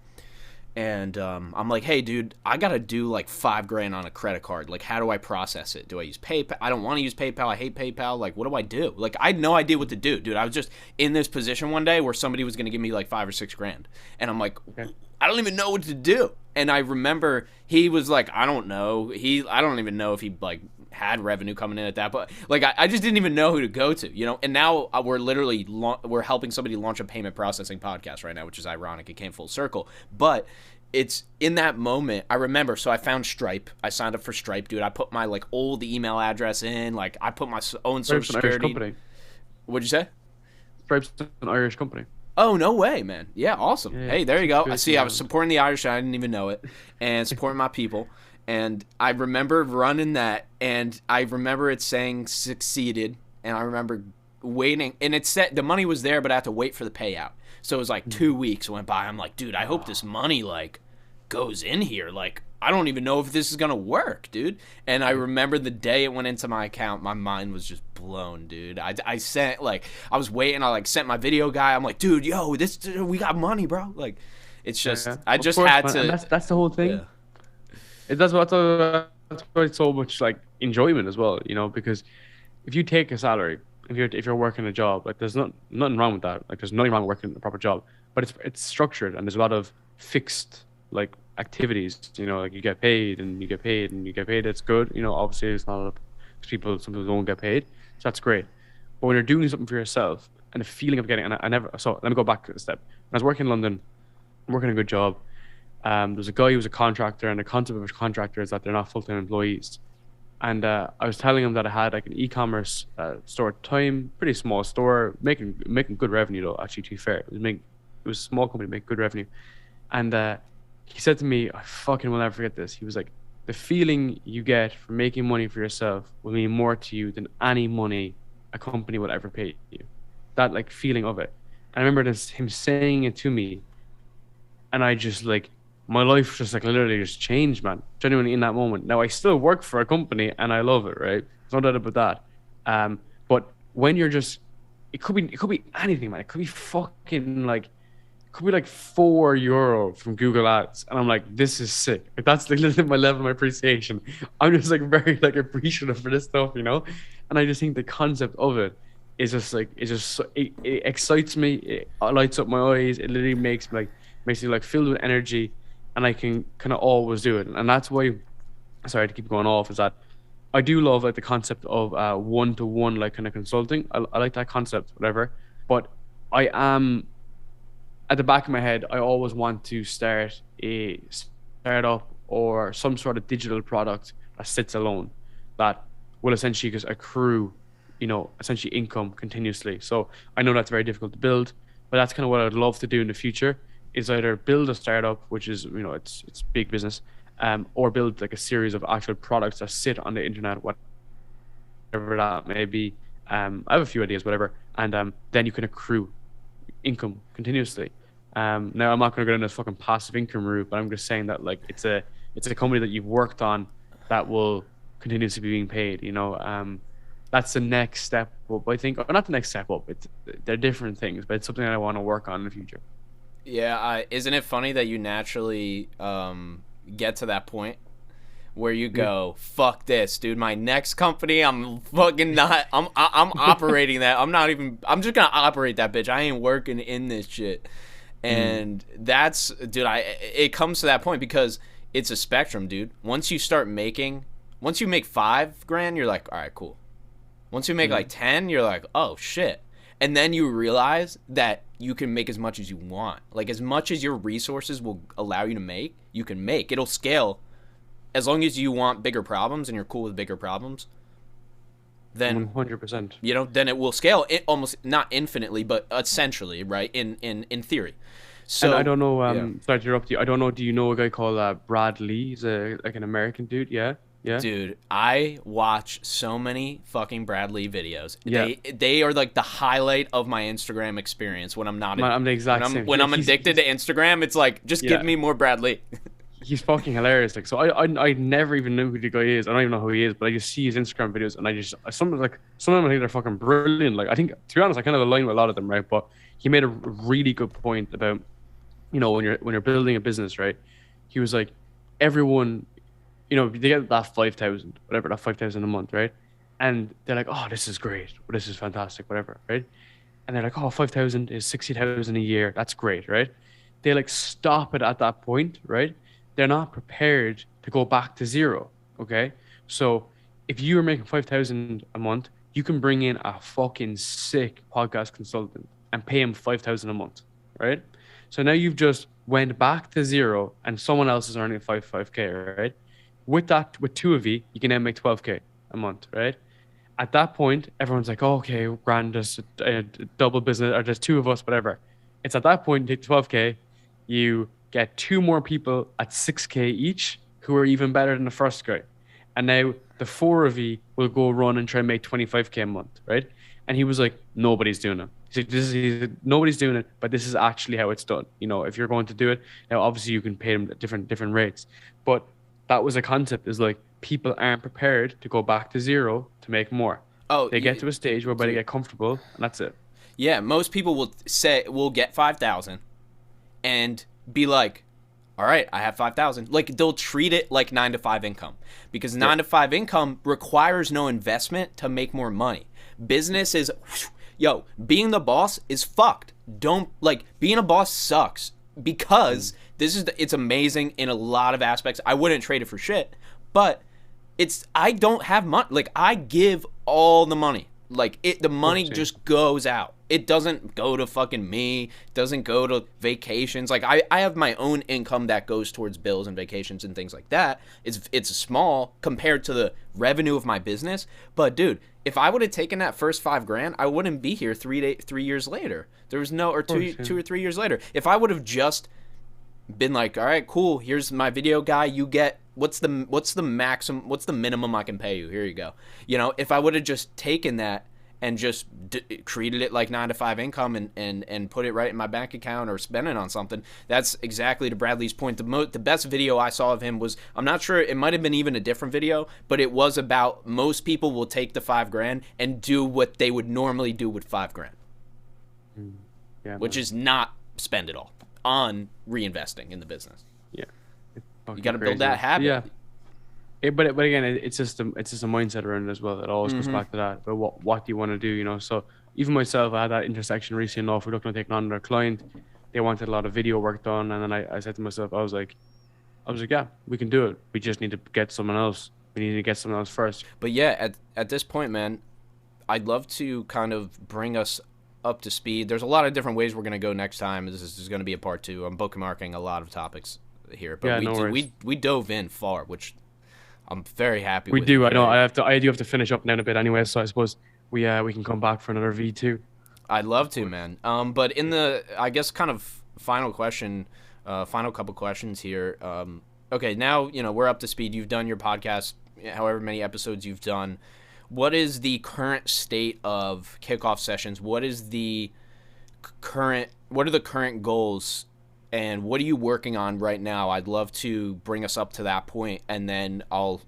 and I'm like, hey, dude, I got to do like $5,000 on a credit card. Like, how do I process it? Do I use PayPal? I don't want to use PayPal. I hate PayPal. Like, what do I do? Like, I had no idea what to do, dude. I was just in this position one day where somebody was going to give me like $5,000 or $6,000. And I'm like, okay, I don't even know what to do. And I remember he was like, I don't know. I don't even know if he like had revenue coming in at that, but like I just didn't even know who to go to, you know. And now we're helping somebody launch a payment processing podcast right now, which is ironic. It came full circle, but it's in that moment. I remember, so I found Stripe. I signed up for Stripe, dude. I put my like old email address in, like I put my own social security. What'd you say? Stripe's an Irish company. Oh, no way, man. Yeah, awesome. Yeah, hey, there you go. I see. I was supporting the Irish, and I didn't even know it, and supporting my people. And I remember running that, and I remember it saying succeeded, and I remember waiting, and it said the money was there, but I had to wait for the payout. So it was like 2 weeks went by. I'm like, dude, I hope this money like goes in here. Like, I don't even know if this is gonna work, dude. And I remember the day it went into my account, my mind was just blown, dude. I sent like I was waiting. I like sent my video guy. I'm like, dude, yo, we got money, bro. Like, it's just I just had to. And that's the whole thing. Yeah. That's why it's so much like enjoyment as well, you know, because if you take a salary, if you're working a job, like there's nothing wrong with that. Like there's nothing wrong with working a proper job, but it's structured and there's a lot of fixed like activities, you know, like you get paid and you get paid and you get paid. That's good, you know. Obviously, it's not some people don't get paid, so that's great. But when you're doing something for yourself and the feeling of getting, and I never. So let me go back a step. When I was working in London, working a good job. There's a guy who was a contractor, and the concept of a contractor is that they're not full-time employees. And I was telling him that I had like an e-commerce store at the time, pretty small store, making good revenue though. Actually, to be fair, it was a small company, making good revenue. And he said to me, I fucking will never forget this. He was like, the feeling you get from making money for yourself will mean more to you than any money a company will ever pay you. That like feeling of it. And I remember him saying it to me, and I just like. My life just like literally just changed, man. Genuinely in that moment. Now I still work for a company and I love it, right? There's no doubt about that. But when you're just, it could be anything, man. It could be fucking like, it could be like €4 from Google Ads, and I'm like, this is sick. Like, that's like literally my level of appreciation. I'm just like very like appreciative for this stuff, you know. And I just think the concept of it is just like it excites me. It lights up my eyes. It literally makes me like filled with energy. And I can kind of always do it. And that's why, sorry to keep going off, is that I do love like the concept of one-to-one like kind of consulting. I like that concept, whatever. But I am, at the back of my head, I always want to start a startup or some sort of digital product that sits alone, that will essentially just accrue, you know, essentially income continuously. So I know that's very difficult to build, but that's kind of what I'd love to do in the future. Is either build a startup, which is, you know, it's big business, or build like a series of actual products that sit on the internet, whatever that may be, I have a few ideas, whatever, and then you can accrue income continuously. Now I'm not going to go down this fucking passive income route, but I'm just saying that like it's a company that you've worked on that will continuously be being paid. That's the next step up. I think, or not the next step up. They're different things, but it's something that I want to work on in the future. Yeah, isn't it funny that you naturally get to that point where you go, fuck this, dude. My next company, I'm fucking not. I'm operating that. I'm just gonna operate that bitch. I ain't working in this shit. And that's, dude. It comes to that point because it's a spectrum, dude. Once you make $5,000, you're like, all right, cool. Once you make like 10, you're like, oh shit. And then you realize that you can make as much as you want. Like as much as your resources will allow you to make, you can make. It'll scale as long as you want bigger problems and you're cool with bigger problems. Then 100%. Then it will scale. It almost not infinitely, but essentially, right? In theory. So And I don't know. Sorry to interrupt you. I don't know. Do you know a guy called Brad Lee? He's like an American dude. Yeah. Yeah. Dude, I watch so many fucking Brad Lee videos. Yeah. They are like the highlight of my Instagram experience when I'm not. I'm the exact same. When I'm addicted to Instagram, it's like just give me more Brad Lee. He's fucking hilarious. Like, so I never even knew who the guy is. I don't even know who he is, but I just see his Instagram videos, and some of them I think they're fucking brilliant. Like, I think, to be honest, I kind of align with a lot of them, right? But he made a really good point about, when you're building a business, right? He was like, everyone, they get that 5,000, whatever, that 5,000 a month, right? And they're like, oh, this is great, or this is fantastic, whatever, right? And they're like, oh, 5,000 is 60,000 a year. That's great, right? They like stop it at that point, right? They're not prepared to go back to zero. Okay. So if you are making 5,000 a month, you can bring in a fucking sick podcast consultant and pay him 5,000 a month. Right. So now you've just went back to zero and someone else is earning 5K, right? With two of you, you can then make 12K a month. Right. At that point, everyone's like, oh, okay, grand, there's a double business, or there's two of us, whatever. It's at that point, you take 12K, you get two more people at 6K each who are even better than the first guy. And now the four of you will go run and try and make 25K a month, right? And he was like, nobody's doing it. He said, nobody's doing it, but this is actually how it's done. If you're going to do it, now obviously you can pay them at different rates. But that was a concept, is like, people aren't prepared to go back to zero to make more. Oh, they get to a stage where they get comfortable, and that's it. Yeah, most people will get 5,000 and be like, all right, I have 5,000. Like, they'll treat it like 9-to-5 income, because 9-to-5 income requires no investment to make more money. Business is, being the boss is fucked. Being a boss sucks, because it's amazing in a lot of aspects. I wouldn't trade it for shit, but I don't have money. Like, I give all the money. Like, the money just goes out. It doesn't go to fucking me. It doesn't go to vacations. Like, I have my own income that goes towards bills and vacations and things like that. It's small compared to the revenue of my business. But, dude, if I would have taken that first $5,000, I wouldn't be here 3 years later. There was no, or two or 3 years later. If I would have just been like, all right, cool, here's my video guy, you get, what's the maximum, what's the minimum I can pay you, here you go. If I would have just taken that and just treated it like 9-to-5 income and put it right in my bank account or spend it on something, that's exactly to Bradley's point. The best video I saw of him was, I'm not sure, it might have been even a different video, but it was about, most people will take the $5,000 and do what they would normally do with $5,000, which is not spend it all on reinvesting in the business. Yeah, you got to build that habit. Yeah, but again, it's just a mindset around it as well. It always goes back to that. But what do you want to do? So even myself, I had that intersection recently enough. We're looking at taking on another client. They wanted a lot of video work done, and then I said to myself, I was like, yeah, we can do it. We just need to get someone else. We need to get someone else first. But yeah, at this point, man, I'd love to kind of bring us up to speed. There's a lot of different ways we're going to go next time. This is going to be a part 2. I'm bookmarking a lot of topics here, but we dove in far, which I'm very happy with. We do. I know. I do have to finish up now in a bit anyway, so I suppose we can come back for another V2. I'd love to, man. But in the, I guess, kind of final couple questions here. Okay, now, we're up to speed. You've done your podcast, however many episodes you've done. what is the current state of kickoff sessions? What is the what are the current goals, and what are you working on right now? I'd love to bring us up to that point, and then I'll,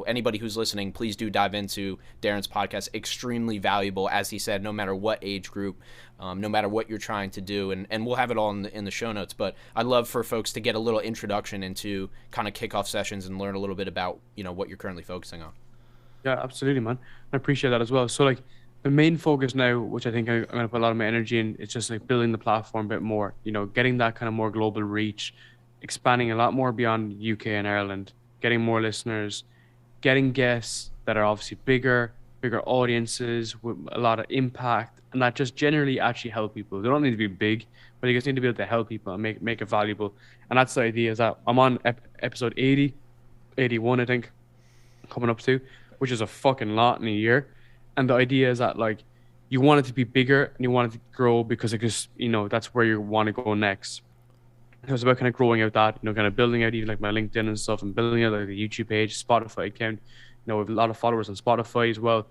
anybody who's listening, please do dive into Darren's podcast. Extremely valuable, as he said, no matter what age group, no matter what you're trying to do, and we'll have it all in the show notes. But I'd love for folks to get a little introduction into kind of kickoff sessions and learn a little bit about, what you're currently focusing on. Yeah, absolutely, man. I appreciate that as well. So like the main focus now, which I think I'm going to put a lot of my energy in, is just like building the platform a bit more, getting that kind of more global reach, expanding a lot more beyond UK and Ireland, getting more listeners, getting guests that are obviously bigger audiences with a lot of impact, and that just generally actually help people. They don't need to be big, but they just need to be able to help people and make it valuable. And that's the idea, is that I'm on episode 80, 81, I think, coming up to, which is a fucking lot in a year. And the idea is that like you want it to be bigger and you want it to grow because it just, that's where you want to go next. It was about kind of growing out that, kind of building out even like my LinkedIn and stuff, and building out like the YouTube page, Spotify account. We have a lot of followers on Spotify as well,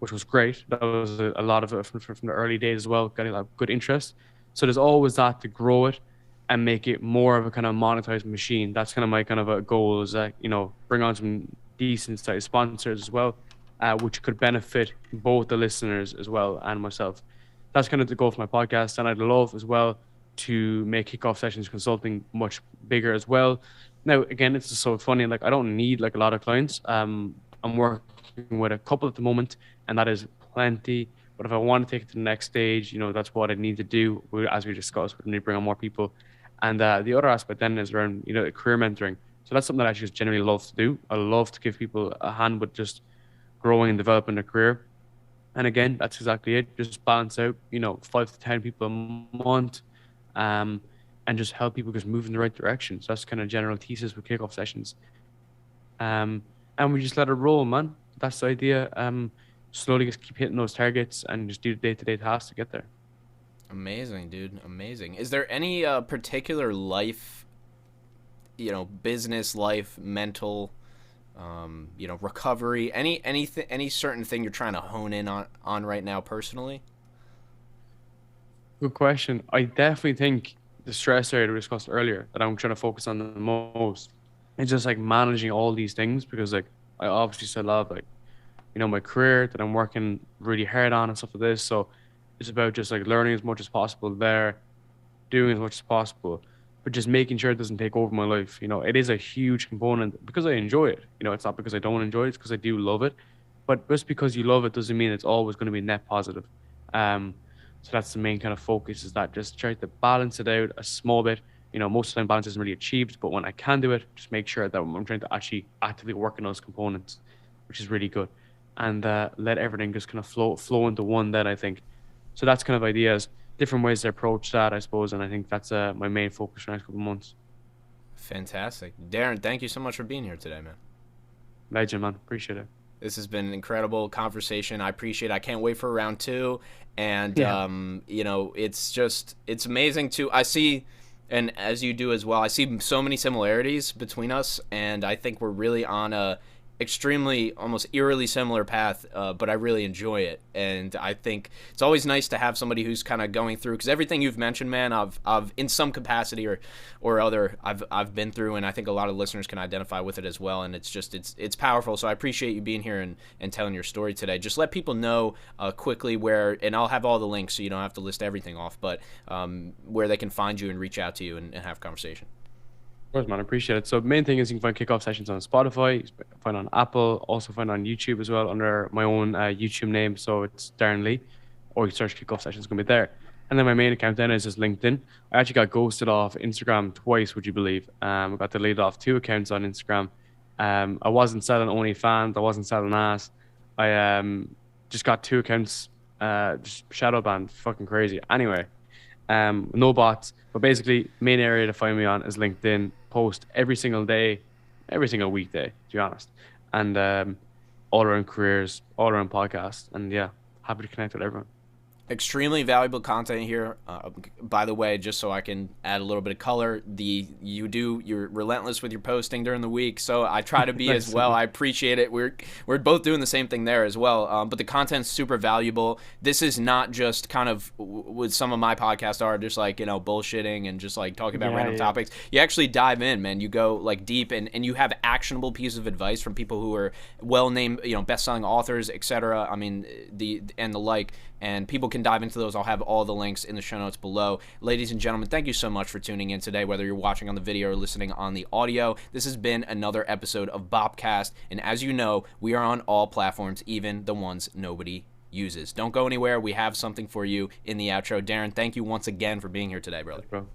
which was great. That was a lot of it from the early days as well, getting a lot of good interest. So there's always that to grow it and make it more of a kind of monetized machine. That's kind of my kind of a goal, is that, bring on some decent sized sponsors as well, which could benefit both the listeners as well and myself. That's kind of the goal for my podcast. And I'd love as well to make Kickoff Sessions Consulting much bigger as well. Now, again, it's just so funny. Like, I don't need like a lot of clients. I'm working with a couple at the moment, and that is plenty. But if I want to take it to the next stage, that's what I need to do. As we discussed, we need to bring on more people. And the other aspect then is around, career mentoring. So that's something that I just generally love to do. I love to give people a hand with just growing and developing their career. And again, that's exactly it. Just balance out, 5 to 10 people a month, and just help people just move in the right direction. So that's kind of general thesis with Kickoff Sessions. And we just let it roll, man. That's the idea. Slowly just keep hitting those targets and just do the day-to-day tasks to get there. Amazing, dude. Amazing. Is there any particular life, business life, mental, recovery, any certain thing you're trying to hone in on right now personally? Good question. I definitely think the stress area we discussed earlier that I'm trying to focus on the most is just like managing all these things, because like I obviously still love like, my career that I'm working really hard on and stuff like this. So it's about just like learning as much as possible there, doing as much as possible, but just making sure it doesn't take over my life. It is a huge component because I enjoy it. It's not because I don't enjoy it, it's because I do love it. But just because you love it doesn't mean it's always going to be net positive. So that's the main kind of focus, is that just try to balance it out a small bit. Most of the time balance isn't really achieved, but when I can do it, just make sure that I'm trying to actually actively work on those components, which is really good. And let everything just kind of flow into one then, I think. So that's kind of ideas, different ways to approach that, I suppose. And I think that's my main focus for the next couple of months. Fantastic. Darren, thank you so much for being here today, man. Legend, man. Appreciate it. This has been an incredible conversation. I appreciate it. I can't wait for round 2. And, it's amazing I see, and as you do as well, I see so many similarities between us. And I think we're really on a extremely, almost eerily similar path, but I really enjoy it. And I think it's always nice to have somebody who's kind of going through, because everything you've mentioned, man, I've in some capacity or other, I've been through, and I think a lot of listeners can identify with it as well. And it's powerful. So I appreciate you being here and telling your story today. Just let people know quickly where, and I'll have all the links so you don't have to list everything off, but where they can find you and reach out to you and have a conversation. Of course, man. I appreciate it. So the main thing is you can find Kickoff Sessions on Spotify, you can find on Apple, also find on YouTube as well under my own YouTube name. So it's Darren Lee, or you search Kickoff Sessions, it's going to be there. And then my main account then is just LinkedIn. I actually got ghosted off Instagram twice, would you believe? I got deleted off 2 accounts on Instagram. I wasn't selling OnlyFans. I wasn't selling ass. I just got 2 accounts just shadow banned. Fucking crazy. Anyway, no bots. But basically, main area to find me on is LinkedIn. Post every single day, every single weekday, to be honest. And all around careers, all around podcasts. And yeah, happy to connect with everyone. Extremely valuable content here. By the way, just so I can add a little bit of color, you're relentless with your posting during the week, so I try to be as well. I appreciate it. We're both doing the same thing there as well. But the content's super valuable. This is not just kind of with some of my podcasts are just like, bullshitting and just like talking about random topics. You actually dive in, man. You go like deep and you have actionable pieces of advice from people who are well named, best-selling authors, etc. I mean, the like. And people can dive into those. I'll have all the links in the show notes below. Ladies and gentlemen, thank you so much for tuning in today, whether you're watching on the video or listening on the audio. This has been another episode of Bopcast. And as you know, we are on all platforms, even the ones nobody uses. Don't go anywhere. We have something for you in the outro. Darren, thank you once again for being here today, brother. Bro.